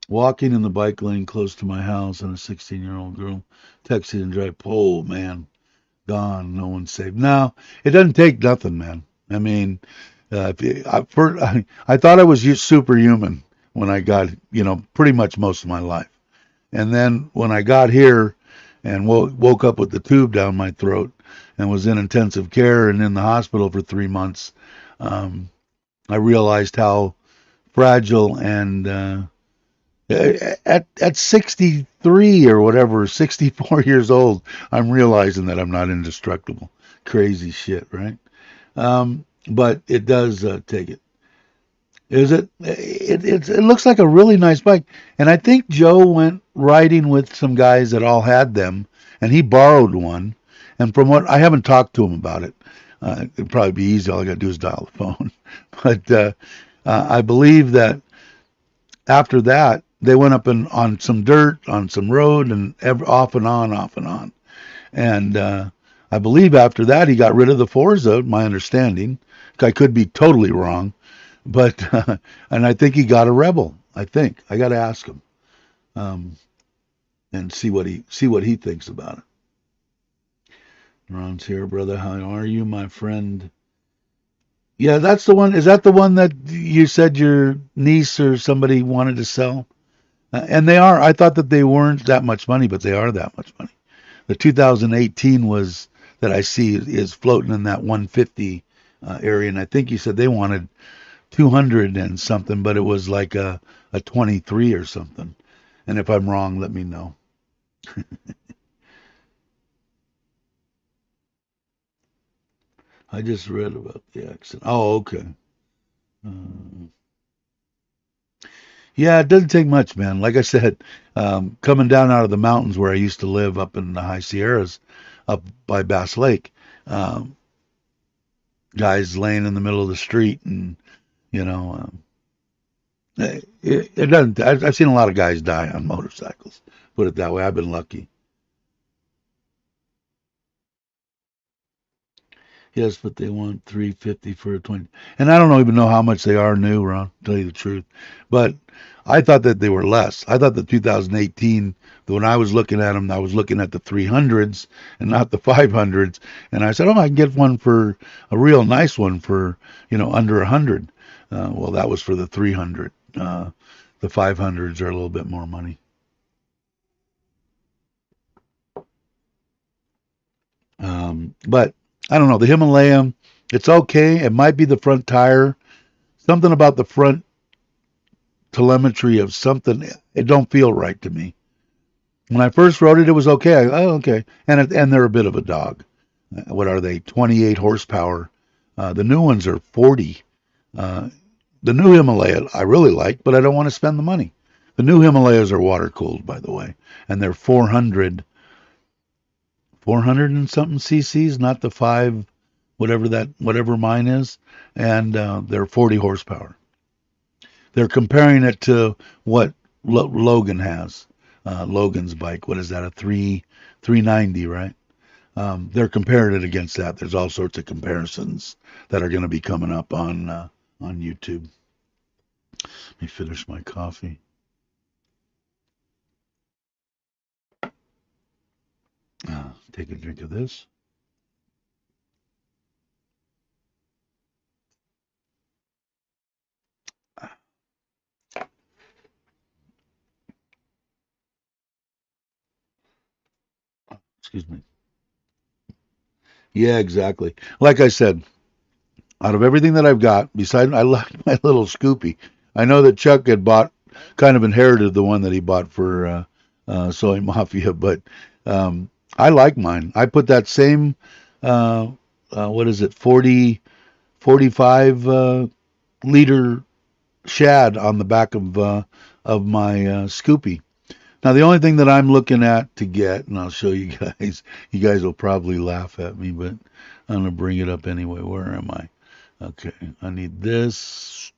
walking in the bike lane close to my house, and a 16-year-old girl texted and drive. Oh man, gone. No one saved. Now it doesn't take nothing, man. I mean, I thought I was superhuman when I got, pretty much most of my life. And then when I got here and woke up with the tube down my throat and was in intensive care and in the hospital for 3 months, I realized how fragile and at 63 or whatever, 64 years old, I'm realizing that I'm not indestructible. Crazy shit, right? But it does take it. Is it? It looks like a really nice bike, and I think Joe went riding with some guys that all had them, and he borrowed one. And from what I haven't talked to him about it, it'd probably be easy. All I got to do is dial the phone. But I believe that after that they went up on some dirt, on some road, and off and on, off and on. And I believe after that he got rid of the Forza. My understanding, I could be totally wrong, but and I think he got a Rebel. I think I got to ask him and see what he thinks about it. Ron's here, brother. How are you, my friend? Yeah, that's the one. Is that the one that you said your niece or somebody wanted to sell? And they are. I thought that they weren't that much money, but they are that much money. The 2018 was that I see is floating in that 150 area, and I think you said they wanted 200 and something, but it was like a 23 or something. And if I'm wrong, let me know. I just read about the accident. Oh, okay. Uh, yeah, it doesn't take much, man. Like I said, coming down out of the mountains where I used to live up in the high Sierras, up by Bass Lake, um, guys laying in the middle of the street, and you know, it doesn't. I've seen a lot of guys die on motorcycles. Put it that way. I've been lucky. Yes, but they want 350 for a 20. And I don't even know how much they are new, Ron, to tell you the truth. But I thought that they were less. I thought the 2018, when I was looking at them, I was looking at the 300s and not the 500s. And I said, oh, I can get one for a real nice one for, under 100. Well, that was for the 300. The 500s are a little bit more money. But I don't know. The Himalaya, it's okay. It might be the front tire. Something about the front telemetry of something. It don't feel right to me. When I first rode it, it was okay. Okay, and they're a bit of a dog. What are they? 28 horsepower. The new ones are 40. Uh, the new Himalaya I really like, but I don't want to spend the money. The new Himalayas are water cooled, by the way, and they're 400 and something cc's, not the five, whatever mine is, and they're 40 horsepower. They're comparing it to what Logan has. Logan's bike. What is that? A 390, right? They're comparing it against that. There's all sorts of comparisons that are going to be coming up on YouTube. Let me finish my coffee. Take a drink of this. Excuse me. Yeah, exactly. Like I said, out of everything that I've got, besides I left my little Scoopy. I know that Chuck had kind of inherited the one that he bought for Soy Mafia, but I like mine. I put that same, what is it, 45 liter shad on the back of my Scoopy. Now, the only thing that I'm looking at to get, and I'll show you guys, you guys will probably laugh at me, but I'm going to bring it up anyway. Where am I? Okay, I need this.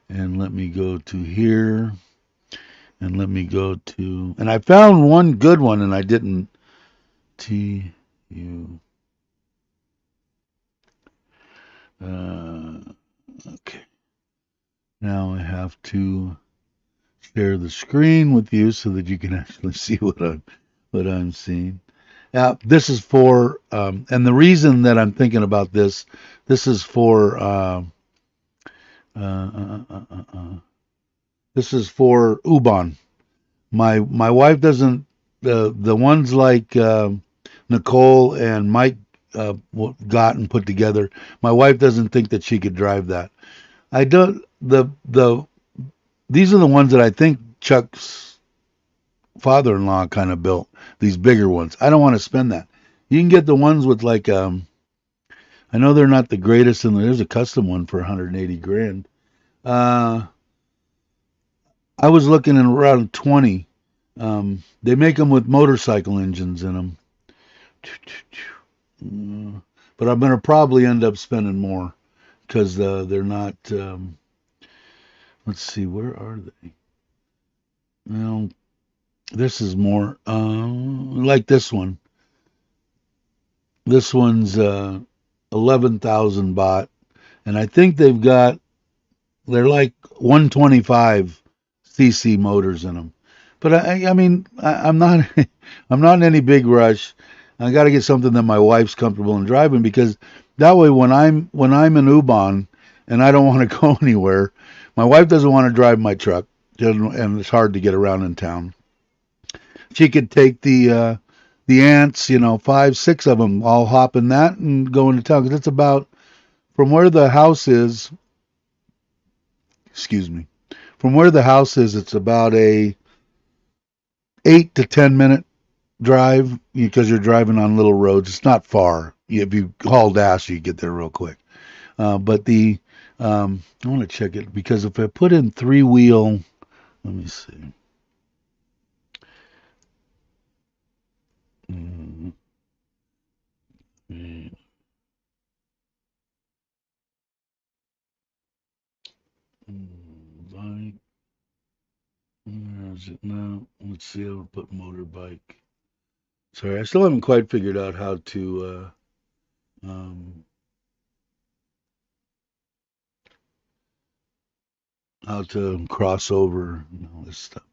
And let me go to here. And let me go to, and I found one good one, and I didn't. TU. Okay. Now I have to share the screen with you so that you can actually see what I'm seeing. Now, this is for, and the reason that I'm thinking about this is for, this is for Ubon. My wife doesn't, the ones like Nicole and Mike got and put together. My wife doesn't think that she could drive that. I don't. These are the ones that I think Chuck's father-in-law kind of built. These bigger ones. I don't want to spend that. You can get the ones with like I know they're not the greatest, and there's a custom one for 180 grand. Uh, I was looking at around 20. They make them with motorcycle engines in them. But I'm going to probably end up spending more because they're not. Let's see, where are they? Well, this is more like this one. This one's 11,000 baht, and I think they're like 125 cc motors in them. But I mean, I'm not I'm not in any big rush. I got to get something that my wife's comfortable in driving because that way when I'm in Ubon and I don't want to go anywhere, my wife doesn't want to drive my truck, and it's hard to get around in town. She could take the ants, five, six of them, all hop in that and go into town because it's about from where the house is. Excuse me. From where the house is, it's about a 8 to 10 minute drive because you're driving on little roads. It's not far. If you hauled ass, you get there real quick. But I want to check it because if I put in three wheel, let me see. Mm, Bike. Where is it now? Let's see. I'll put motorbike. Sorry, I still haven't quite figured out um, how to cross over and all this stuff.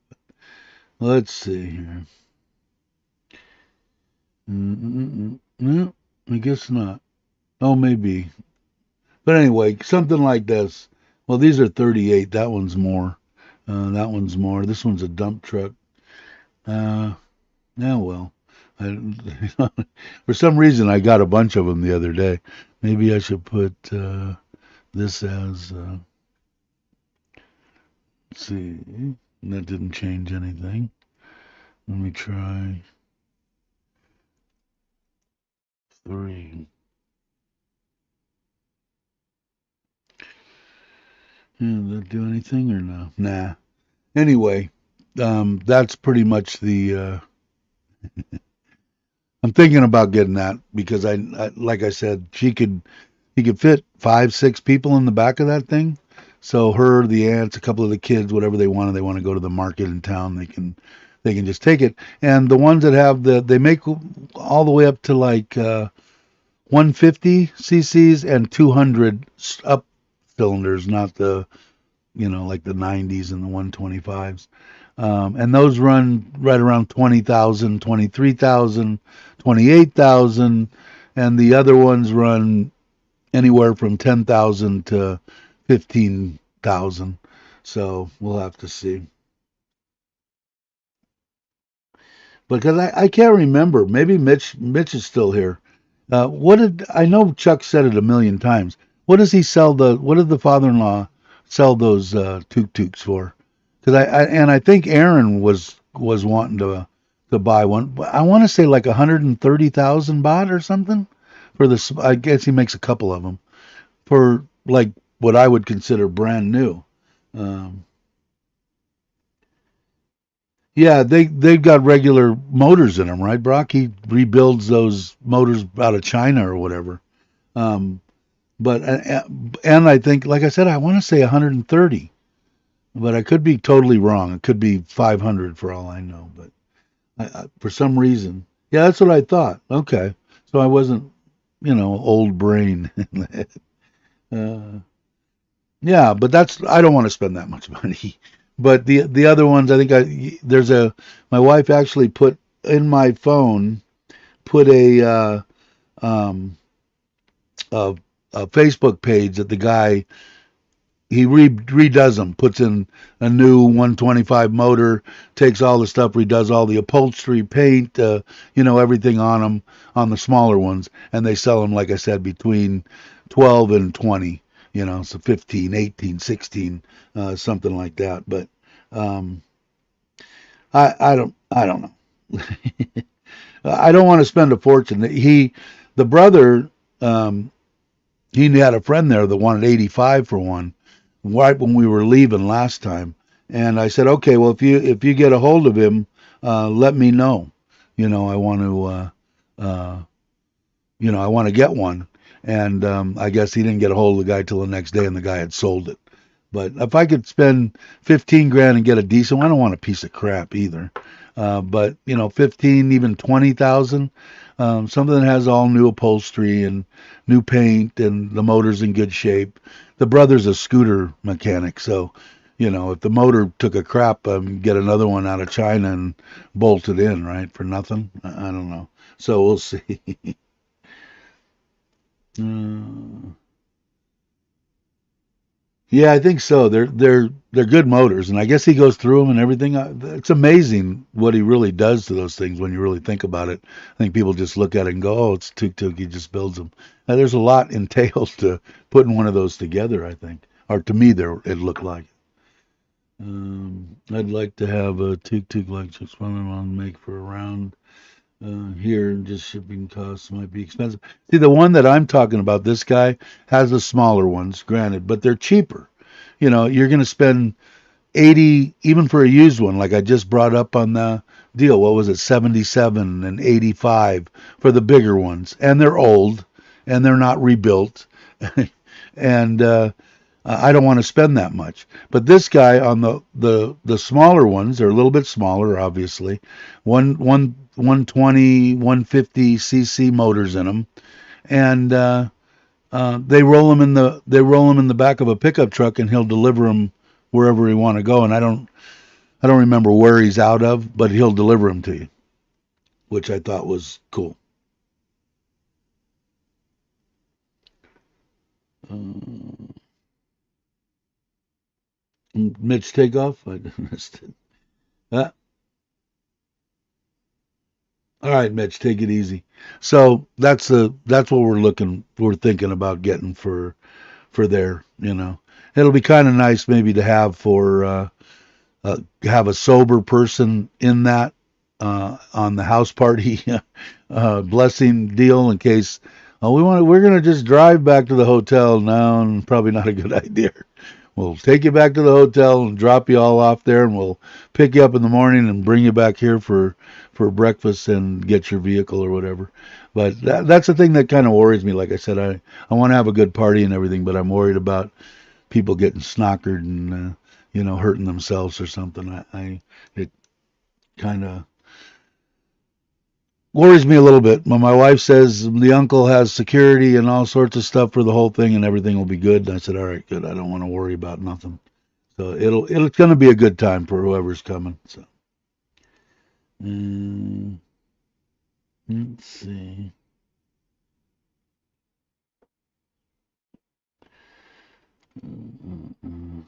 Let's see here. No, I guess not. Oh, maybe. But anyway, something like this. Well, these are 38. That one's more. That one's more. This one's a dump truck. Uh, yeah, well. I, for some reason, I got a bunch of them the other day. Maybe I should put this as. Let's see. That didn't change anything. Let me try 3. Did that do anything or no? Nah. Anyway, that's pretty much the. I'm thinking about getting that because like I said, he could fit 5, 6 people in the back of that thing. So her, the aunts, a couple of the kids, whatever they want to go to the market in town, they can just take it. And the ones that have they make all the way up to like 150 cc's and 200 up cylinders, not the like the 90s and the 125s. And those run right around 20,000, 23,000, 28,000, and the other ones run anywhere from 10,000 to 15,000. So we'll have to see. Because I can't remember. Maybe Mitch is still here. What did I know? Chuck said it a million times. What does he sell the? What did the father-in-law sell those tuk-tuks for? Because I think Aaron was wanting to buy one. I want to say like 130,000 baht or something for this. I guess he makes a couple of them for like what I would consider brand new. Um, yeah, they've got regular motors in them, right, Brock? He rebuilds those motors out of China or whatever. Um, but and I think, like I said, I want to say 130, but I could be totally wrong. It could be 500 for all I know. But for some reason, yeah, that's what I thought. Okay, so I wasn't, old brain. uh, Yeah, but I don't want to spend that much money. But the other ones, I think there's my wife actually put in my phone, put um a, a Facebook page that the guy he redoes them, puts in a new 125 motor, takes all the stuff, redoes all the upholstery, paint, everything on them on the smaller ones, and they sell them, like I said, between 12 and 20, so 15, 18, 16, something like that. But um, I don't know. I don't want to spend a fortune. The brother, um, he had a friend there that wanted 85 for one, right when we were leaving last time. And I said, okay, well, if you get a hold of him, let me know. I want to, I want to get one. And I guess he didn't get a hold of the guy till the next day, and the guy had sold it. But if I could spend 15 grand and get a decent one, I don't want a piece of crap either. But 15, even 20,000, something that has all new upholstery and new paint and the motor's in good shape. The brother's a scooter mechanic, so if the motor took a crap, get another one out of China and bolt it in, right, for nothing. I don't know. So we'll see. uh, Yeah, I think so. They're good motors, and I guess he goes through them and everything. It's amazing what he really does to those things when you really think about it. I think people just look at it and go, "Oh, it's tuk tuk." He just builds them. Now, there's a lot entails to putting one of those together. I think, or to me, there it looked like. I'd like to have a tuk tuk like just running on make for a round. Here, just shipping costs might be expensive. See, the one that I'm talking about, this guy has the smaller ones, granted, but they're cheaper. You're going to spend 80 even for a used one, like I just brought up on the deal. What was it, 77 and 85 for the bigger ones, and they're old, and they're not rebuilt, and I don't want to spend that much. But this guy on the smaller ones, they're a little bit smaller, obviously. 120, 150 cc motors in them, and they roll them in the back of a pickup truck, and he'll deliver them wherever we want to go. And I don't remember where he's out of, but he'll deliver them to you, which I thought was cool. Uh, Mitch, take off. I missed it. Uh, all right, Mitch, take it easy. So that's what we're thinking about getting for there. It'll be kind of nice maybe to have for have a sober person in that on the house party blessing deal in case we're gonna just drive back to the hotel now, and probably not a good idea. We'll take you back to the hotel and drop you all off there, and we'll pick you up in the morning and bring you back here for breakfast and get your vehicle or whatever. But that's the thing that kind of worries me. Like I said, I want to have a good party and everything, but I'm worried about people getting snockered and hurting themselves or something. It kind of worries me a little bit. When my wife says the uncle has security and all sorts of stuff for the whole thing and everything will be good, and I said, all right, good. I don't want to worry about nothing. So it's going to be a good time for whoever's coming. So mm, let's see. Mm.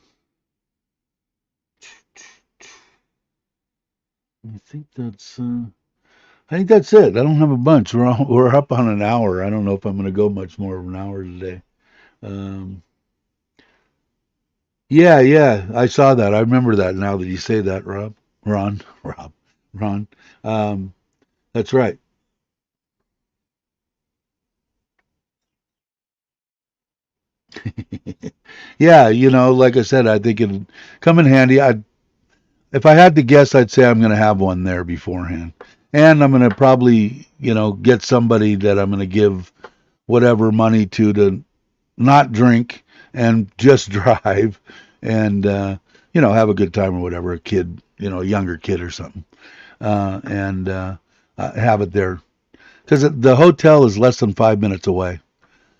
I think that's. I think that's it. I don't have a bunch. We're up on an hour. I don't know if I'm going to go much more of an hour today. Um, yeah, yeah, I saw that. I remember that now that you say that, Rob. Ron. Um, that's right. Yeah, like I said, I think it'd come in handy. If I had to guess, I'd say I'm going to have one there beforehand. And I'm going to probably, get somebody that I'm going to give whatever money to not drink and just drive and, have a good time or whatever, a kid, a younger kid or something. And have it there. Because the hotel is less than 5 minutes away.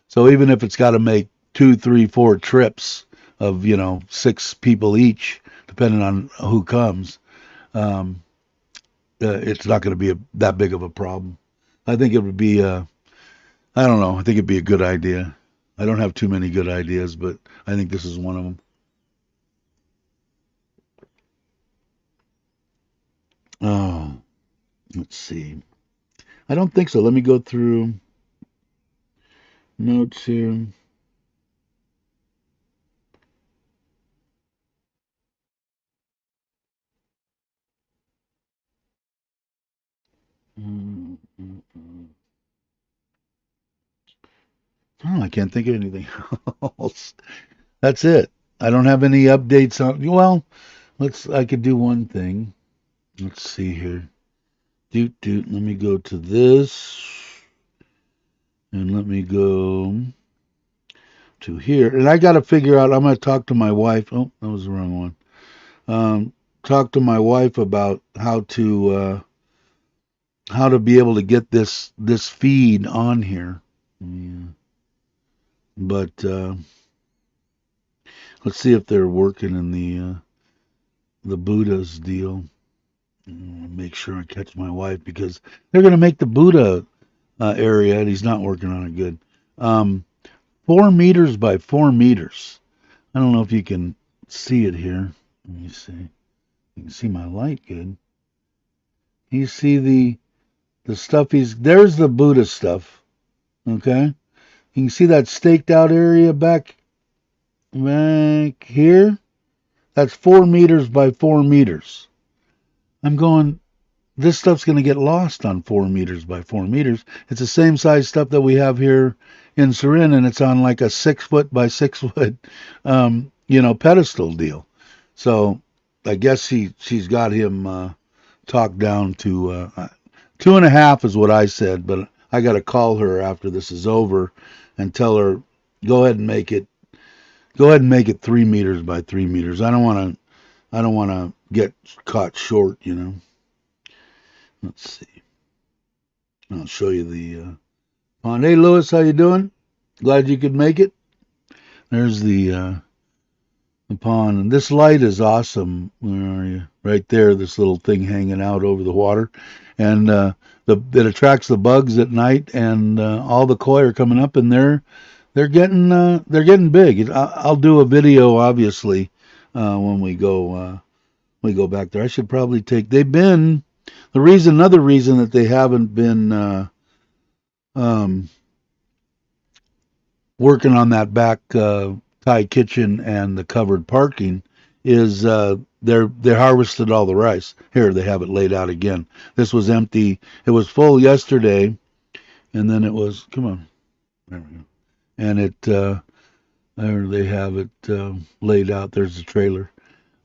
So even if it's got to make two, three, four trips of, six people each, depending on who comes, um, it's not going to be that big of a problem. I think it would be, I don't know, I think it'd be a good idea. I don't have too many good ideas, but I think this is one of them. Oh, let's see. I don't think so. Let me go through notes here. Mm, mm, mm. Oh, I can't think of anything else. That's it. I don't have any updates on. Well, I could do one thing. Let's see here. Doot doot. Let me go to this, and let me go to here. And I got to figure out. I'm going to talk to my wife. Oh, that was the wrong one. Talk to my wife about how to be able to get this feed on here. Yeah. But let's see if they're working in the Buddha's deal. Make sure I catch my wife because they're going to make the Buddha area, and he's not working on it good. 4 meters by 4 meters. I don't know if you can see it here. Let me see. You can see my light good. You see the stuff there's the Buddha stuff. Okay? You can see that staked out area back here. That's 4 meters by 4 meters. I'm going, this stuff's going to get lost on 4 meters by 4 meters. It's the same size stuff that we have here in Surin, and it's on like a 6 foot by 6 foot, pedestal deal. So I guess she's got him talked down to 2.5 is what I said, but I got to call her after this is over and tell her go ahead and make it 3 meters by 3 meters. I don't want to get caught short, Let's see. I'll show you the pond. Hey, Lewis, how you doing? Glad you could make it. There's the pond. And this light is awesome. Where are you? Right there, this little thing hanging out over the water. And it attracts the bugs at night, and all the koi are coming up, and they're getting big. I'll do a video, obviously, when we go back there. I should probably take. Another reason that they haven't been working on that back Thai kitchen and the covered parking is they harvested all the rice. Here they have it laid out again. This was empty. It was full yesterday, and then it was. Come on, there we go. And there they have it laid out. There's the trailer.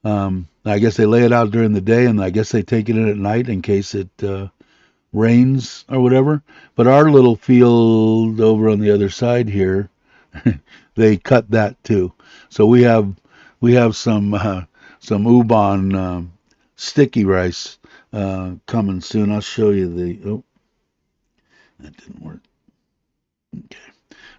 I guess they lay it out during the day, and I guess they take it in at night in case it rains or whatever. But our little field over on the other side here, they cut that too. So we have some Ubon sticky rice coming soon. I'll show you the. Oh, that didn't work. Okay,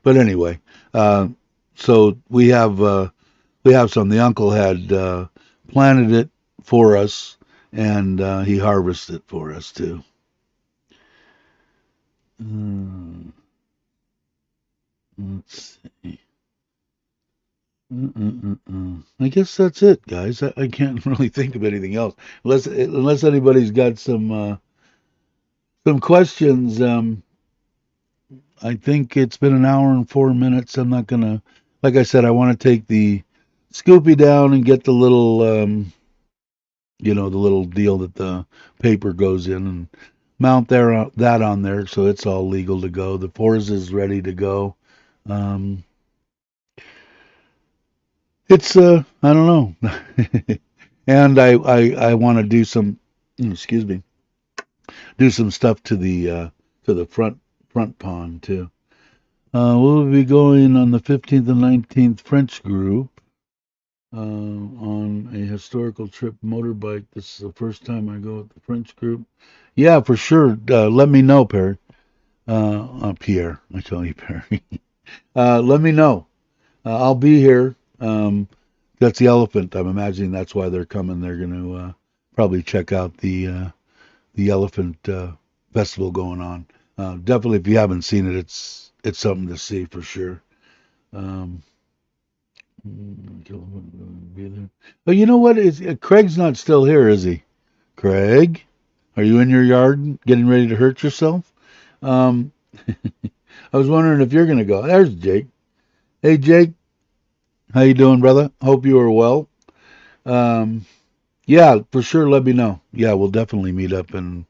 but anyway, so we have some. The uncle had planted it for us, and he harvested it for us too. Let's see. I guess that's it, guys. I can't really think of anything else unless anybody's got some questions. I think it's been an hour and 4 minutes. I'm not gonna, like I said, I want to take the Scoopy down and get the little, the little deal that the paper goes in and mount that on there, so it's all legal to go. The Forza is ready to go. It's I don't know, and I want to do some, excuse me, do some stuff to the front pond too. We'll be going on the 15th and 19th French group on a historical trip motorbike. This is the first time I go with the French group. Yeah, for sure. Let me know, Perry. Pierre, I call you Perry. Let me know. I'll be here. That's the elephant. I'm imagining that's why they're coming. They're going to probably check out the elephant festival going on. Definitely, if you haven't seen it, it's something to see for sure. Oh, you know what? Craig's not still here, is he? Craig, are you in your yard getting ready to hurt yourself? I was wondering if you're going to go. There's Jake. Hey, Jake. How you doing, brother? Hope you are well. Yeah, for sure. Let me know. Yeah, we'll definitely meet up and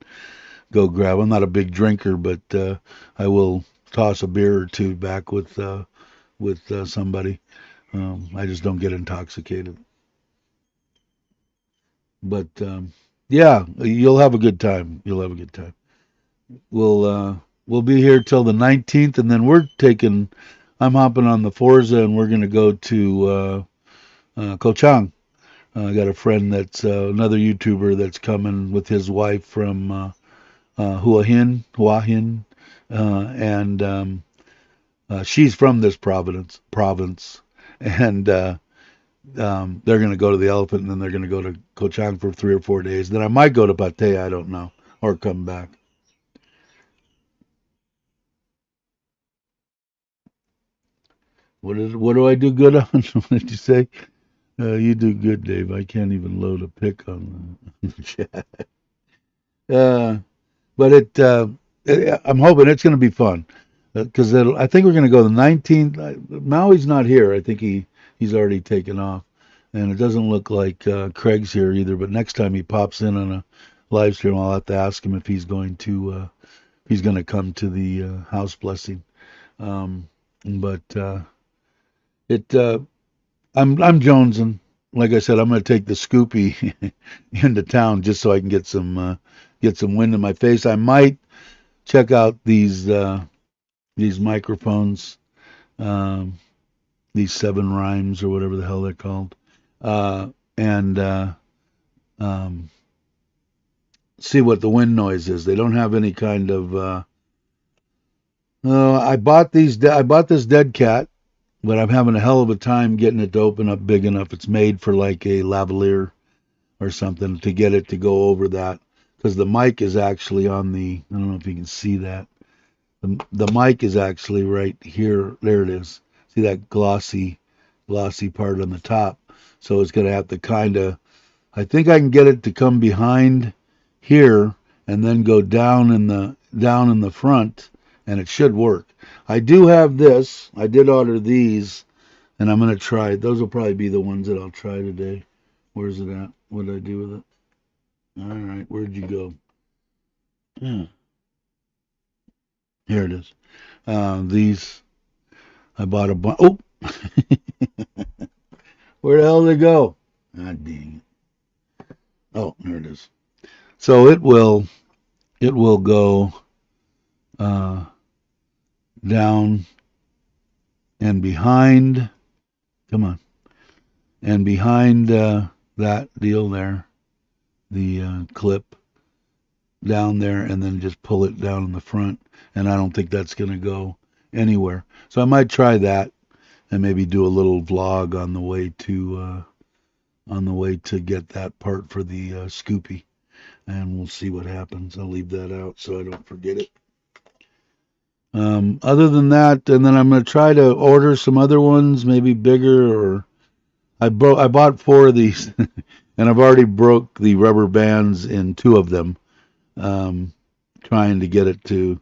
go grab. I'm not a big drinker, but I will toss a beer or two back with somebody. I just don't get intoxicated. But yeah, you'll have a good time. You'll have a good time. We'll be here till the 19th, and then we're taking. I'm hopping on the Forza, and we're going to go to Ko Chang. I got a friend that's another YouTuber that's coming with his wife from Hua Hin, and she's from this province, and they're going to go to the Elephant, and then they're going to go to Ko Chang for 3 or 4 days. Then I might go to Pattaya, I don't know, or come back. What do I do good on? What did you say? You do good, Dave. I can't even load a pic on the chat. Uh, but I'm hoping it's going to be fun because I think we're going to go the 19th. Maui's not here. I think he's already taken off, and it doesn't look like Craig's here either. But next time he pops in on a live stream, I'll have to ask him if he's going to come to the house blessing. But it I'm jonesing. Like I said, I'm going to take the Scoopy into town just so I can get some wind in my face. I might check out these microphones, um, these 7 rhymes or whatever the hell they're called, and um, see what the wind noise is. They don't have any kind of. I bought this dead cat, but I'm having a hell of a time getting it to open up big enough. It's made for like a lavalier or something to get it to go over that because the mic is actually on the. I don't know if you can see that. The mic is actually right here. There it is. See that glossy part on the top. So it's going to have to kind of. I think I can get it to come behind here and then go down in the front, and it should work. I do have this. I did order these, and I'm going to try it. Those will probably be the ones that I'll try today. Where's it at? What did I do with it? All right, where'd you go? Yeah, here it is. These I bought a bunch. Oh, where the hell did it go? Ah, dang it. Oh, there it is. So it will go uh, down and behind. Come on, and behind that deal there, the clip down there, and then just pull it down in the front. And I don't think that's going to go anywhere. So I might try that and maybe do a little vlog on the way to get that part for the Scoopy, and we'll see what happens. I'll leave that out so I don't forget it. Other than that, and then I'm going to try to order some other ones, maybe bigger, or I bought 4 of these, and I've already broke the rubber bands in 2 of them, trying to get it to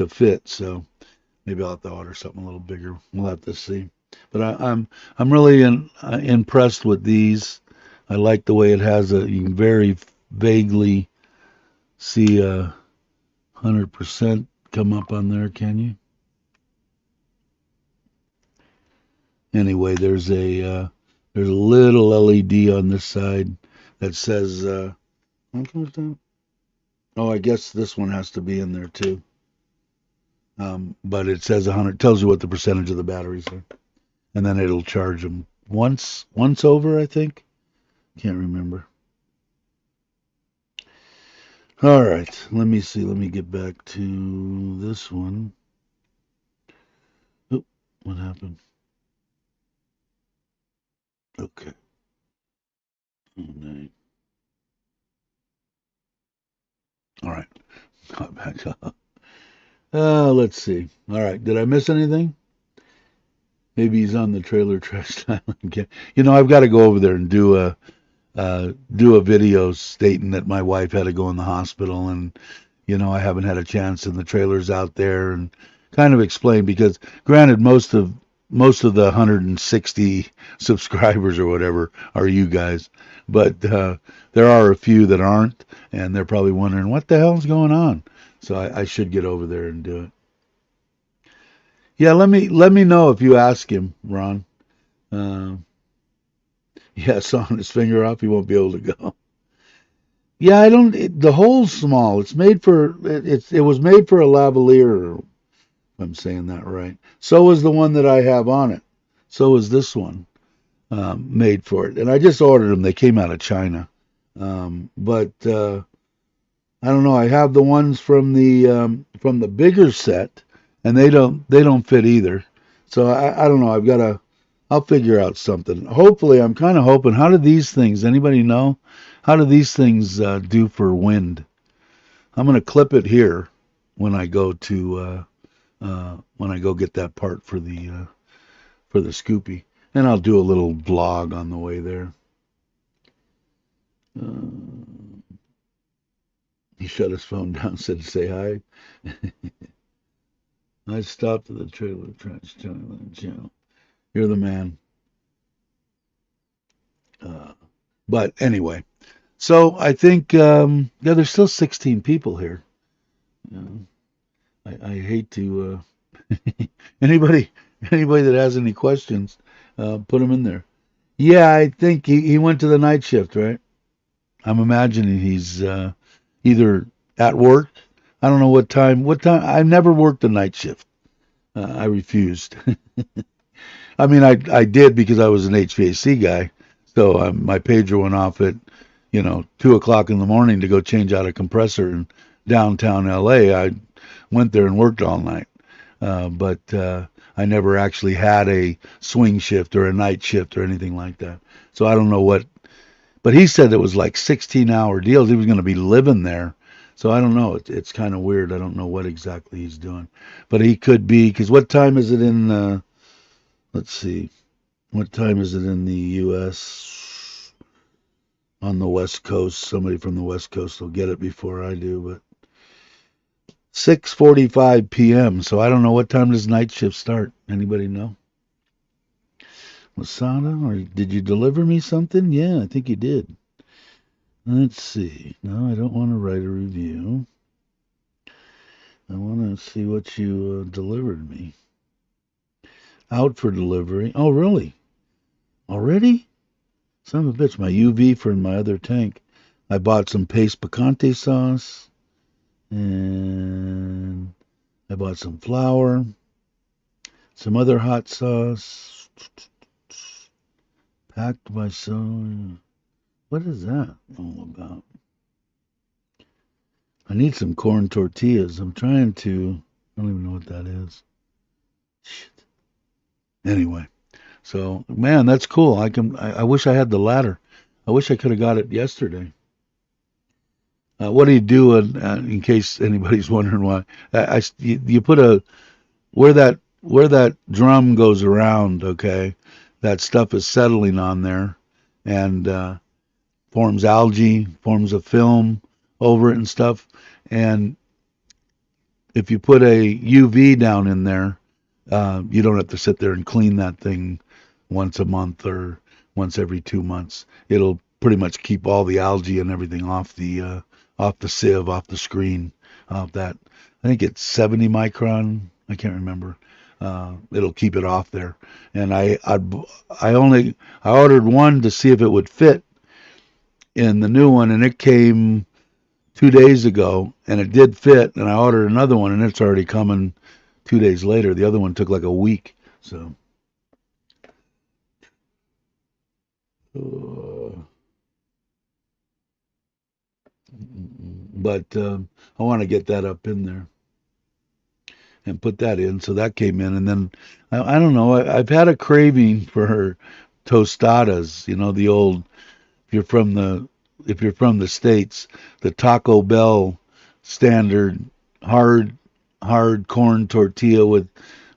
fit. So maybe I'll have to order something a little bigger. We'll have to see. But I'm really impressed with these. I like the way it has you can very vaguely see 100% come up on there, can you? Anyway, there's a little LED on this side that says oh, I guess this one has to be in there too. But it says 100, tells you what the percentage of the batteries are, and then it'll charge them once over, I think. Can't remember. All right, let me see. Let me get back to this one. Oh, what happened? Okay. Oh, no. All right. Got back up. Let's see. All right. Did I miss anything? Maybe he's on the trailer trash time again. I've got to go over there and do a video stating that my wife had to go in the hospital, and I haven't had a chance, and the trailer's out there, and kind of explain, because granted most of the 160 subscribers or whatever are you guys, but there are a few that aren't, and they're probably wondering what the hell's going on. So I should get over there and do it. Yeah, let me know if you ask him, Ron. Uh, yeah, sawing his finger off, he won't be able to go. Yeah, I don't. The hole's small. It's made for it was made for a lavalier. If I'm saying that right. So is the one that I have on it. So is this one made for it. And I just ordered them. They came out of China. But I don't know. I have the ones from the bigger set, and they don't fit either. So I don't know. I'll figure out something. Hopefully, I'm kind of hoping. How do these things? Anybody know? How do these things do for wind? I'm gonna clip it here when I go to when I go get that part for the Scoopy, and I'll do a little vlog on the way there. He shut his phone down, said to say hi. I stopped at the trailer trash channel. You're the man. Uh, but anyway, so I think yeah, there's still 16 people here. You know, I hate to anybody anybody that has any questions, put them in there. Yeah, I think he went to the night shift, right? I'm imagining he's either at work. I don't know what time. What time? I never worked the night shift. I refused. I mean, I did because I was an HVAC guy. So my pager went off at 2 o'clock in the morning to go change out a compressor in downtown LA. I went there and worked all night. But I never actually had a swing shift or a night shift or anything like that. So I don't know what. But he said it was like 16-hour deals. He was going to be living there. So I don't know. It's kind of weird. I don't know what exactly he's doing. But he could be, because what time is it in, let's see, what time is it in the U.S. on the West Coast? Somebody from the West Coast will get it before I do, but 6:45 p.m. So I don't know, what time does night shift start? Anybody know? Masada, or did you deliver me something? Yeah, I think you did. Let's see. No, I don't want to write a review. I want to see what you delivered me. Out for delivery. Oh, really? Already? Son of a bitch. My UV for my other tank. I bought some paste picante sauce. And I bought some flour. Some other hot sauce. Packed by soda. What is that all about? I need some corn tortillas. I'm trying to. I don't even know what that is. Shit. Anyway, so man, that's cool. I wish I had the ladder. I wish I could have got it yesterday. What do you do in case anybody's wondering why? You put a where that drum goes around. Okay, that stuff is settling on there, and forms algae, forms a film over it and stuff. And if you put a UV down in there, you don't have to sit there and clean that thing once a month or once every 2 months. It'll pretty much keep all the algae and everything off the sieve, off the screen, off that. I think it's 70 micron. I can't remember. It'll keep it off there. And I ordered one to see if it would fit in the new one, and it came 2 days ago, and it did fit. And I ordered another one, and it's already coming 2 days later. The other one took like a week. So, but I want to get that up in there and put that in. So that came in, and then I don't know. I've had a craving for her tostadas. The old. If you're from the if you're from the States, the Taco Bell standard hard hard corn tortilla with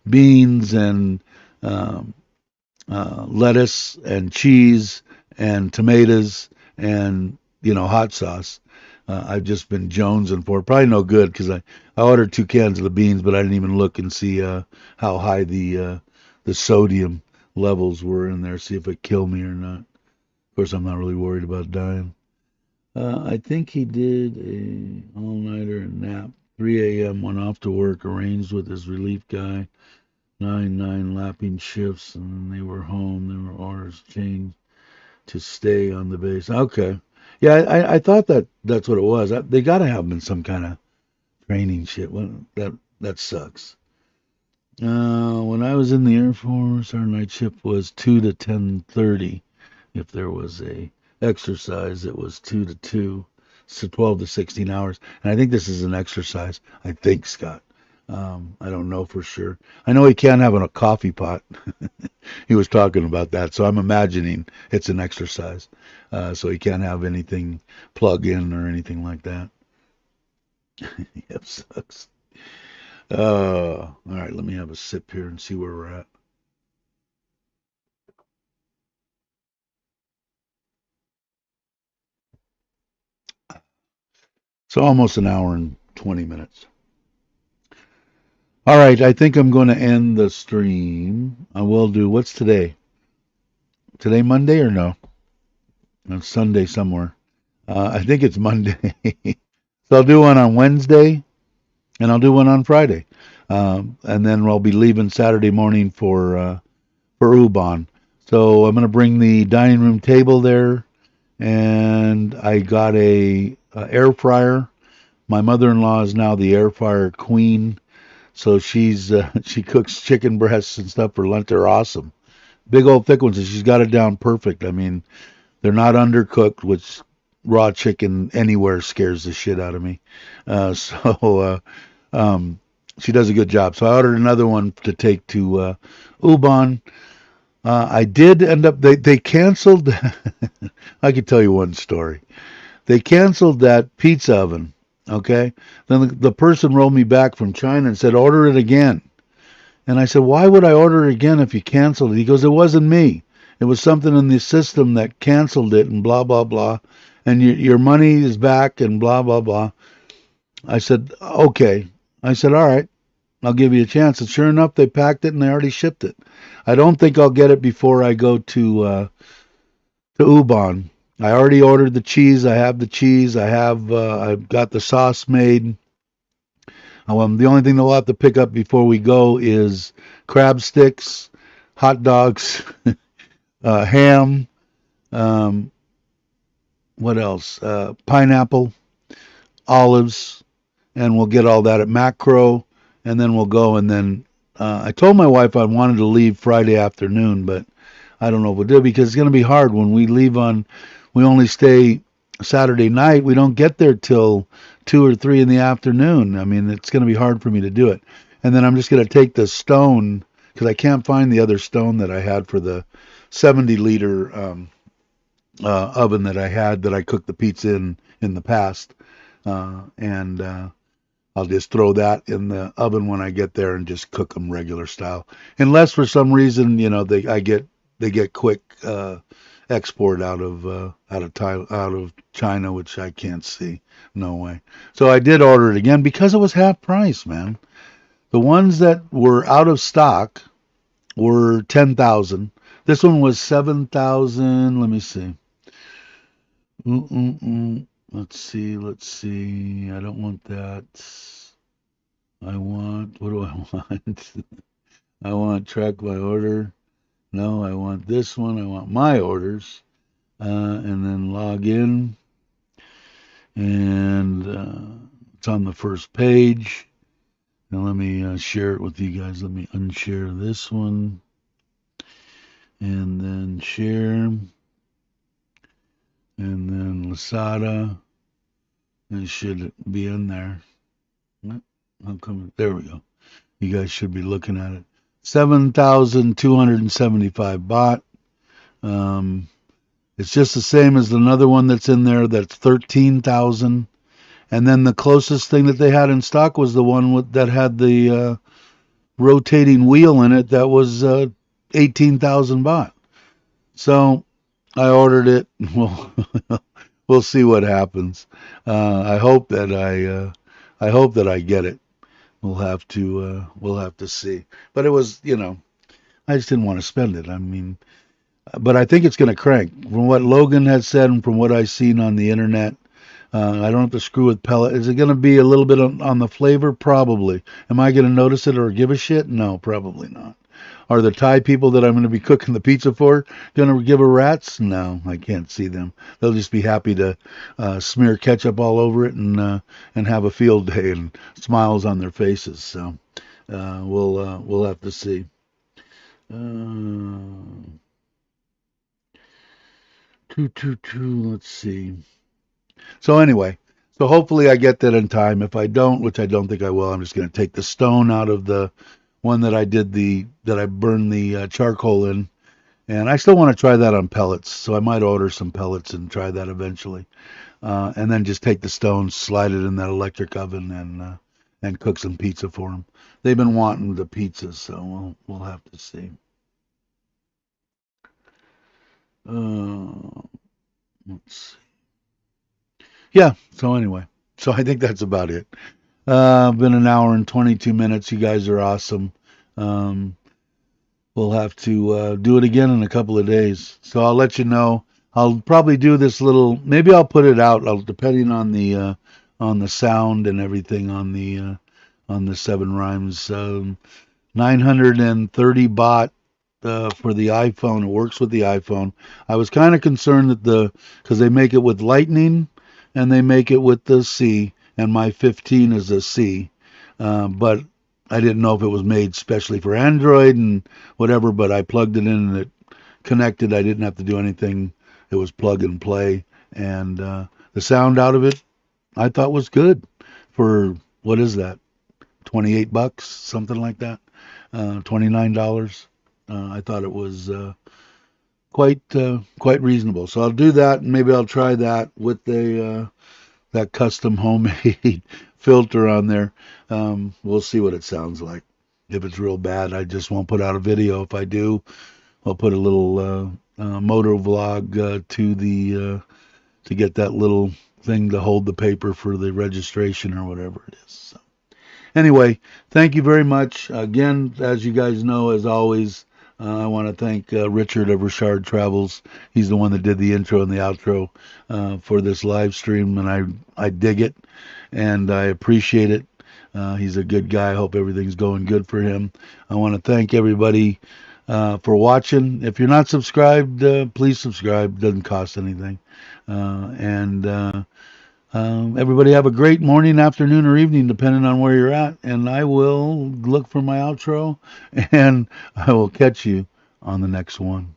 beans and um, lettuce and cheese and tomatoes and hot sauce. I've just been jonesing for it. Probably no good because I ordered 2 cans of the beans, but I didn't even look and see how high the sodium levels were in there, see if it killed me or not. Of course, I'm not really worried about dying. I think he did a all-nighter and nap 3 a.m. went off to work, arranged with his relief guy. 9 lapping shifts, and they were home. There were orders changed to stay on the base. Okay. Yeah, I thought that's what it was. They got to have been some kind of training shit. Well, that sucks. When I was in the Air Force, our night shift was 2 to 10:30. If there was a exercise, it was 2 to 2, so 12 to 16 hours. And I think this is an exercise. I think, Scott. I don't know for sure. I know he can't have a coffee pot. He was talking about that, so I'm imagining it's an exercise. So he can't have anything plug in or anything like that. Yep, sucks. All right, let me have a sip here and see where we're at. So almost an hour and 20 minutes. All right, I think I'm going to end the stream. I will do, what's today? Today Monday or no? It's Sunday somewhere. I think it's Monday. So I'll do one on Wednesday and I'll do one on Friday. And then I'll be leaving Saturday morning for Ubon. So I'm going to bring the dining room table there, and I got a air fryer. My mother-in-law is now the air fryer queen, so she cooks chicken breasts and stuff for lunch. They're awesome, big old thick ones, and she's got it down perfect. I mean, they're not undercooked, which raw chicken anywhere scares the shit out of me. So she does a good job. So I ordered another one to take to Ubon. I did end up, they canceled, I could tell you one story. They canceled that pizza oven, okay? Then the person wrote me back from China and said, order it again. And I said, why would I order it again if you canceled it? He goes, it wasn't me. It was something in the system that canceled it and blah, blah, blah. And your money is back and blah, blah, blah. I said, okay. I said, all right, I'll give you a chance. And sure enough, they packed it and they already shipped it. I don't think I'll get it before I go to Ubon. I already ordered the cheese. I have the cheese. I've got the sauce made. The only thing that we'll have to pick up before we go is crab sticks, hot dogs, ham. What else? Pineapple, olives, and we'll get all that at Macro, and then we'll go. And then I told my wife I wanted to leave Friday afternoon, but I don't know if we'll do it because it's going to be hard when we leave we only stay Saturday night. We don't get there till 2 or 3 in the afternoon. I mean, it's going to be hard for me to do it. And then I'm just going to take the stone because I can't find the other stone that I had for the 70-liter oven that I had that I cooked the pizza in the past. And I'll just throw that in the oven when I get there and just cook them regular style. Unless for some reason, they get quick export out of China, which I can't see. No way. So I did order it again because it was half price, man. The ones that were out of stock were 10,000. This one was 7,000. Let me see. Let's see. I don't want that. What do I want? I want track by order. No, I want this one. I want my orders. And then log in. And it's on the first page. Now let me share it with you guys. Let me unshare this one. And then share. And then Lasada. It should be in there. How come? There we go. You guys should be looking at it. 7,275 baht. It's just the same as another one that's in there that's 13,000. And then the closest thing that they had in stock was the one that had the rotating wheel in it that was 18,000 baht. So I ordered it. We'll see what happens. I hope that I get it. We'll have to see. But it was, I just didn't want to spend it. I mean, but I think it's going to crank. From what Logan had said and from what I've seen on the internet, I don't have to screw with pellet. Is it going to be a little bit on the flavor? Probably. Am I going to notice it or give a shit? No, probably not. Are the Thai people that I'm going to be cooking the pizza for going to give a rat's? No, I can't see them. They'll just be happy to smear ketchup all over it and have a field day and smiles on their faces. So we'll have to see. Let's see. So anyway, so hopefully I get that in time. If I don't, which I don't think I will, I'm just going to take the stone out of the one that I burned the charcoal in, and I still want to try that on pellets. So I might order some pellets and try that eventually, and then just take the stone, slide it in that electric oven, and cook some pizza for them. They've been wanting the pizzas, so we'll have to see. Let's see. Yeah. So anyway, so I think that's about it. Been an hour and 22 minutes. You guys are awesome. Um, we'll have to do it again in a couple of days. So I'll let you know. I'll probably do this little. Maybe I'll put it out. Depending on the sound and everything on the Seven Rhymes. 930 baht for the iPhone. It works with the iPhone. I was kind of concerned that because they make it with Lightning and they make it with the C, and my 15 is a C, but I didn't know if it was made specially for Android and whatever. But I plugged it in and it connected. I didn't have to do anything. It was plug and play, and the sound out of it I thought was good for what is that? $28, something like that. $29. I thought it was quite reasonable. So I'll do that, and maybe I'll try that with that custom homemade filter on there. We'll see what it sounds like. If it's real bad, I just won't put out a video. If I do, I'll put a little motor vlog to get that little thing to hold the paper for the registration or whatever it is. So anyway, thank you very much. Again, as you guys know, as always, I want to thank Richard of Richard Travels. He's the one that did the intro and the outro for this live stream, and I dig it, and I appreciate it. He's a good guy. I hope everything's going good for him. I want to thank everybody for watching. If you're not subscribed, please subscribe. It doesn't cost anything. Everybody have a great morning, afternoon, or evening, depending on where you're at. And I will look for my outro, and I will catch you on the next one.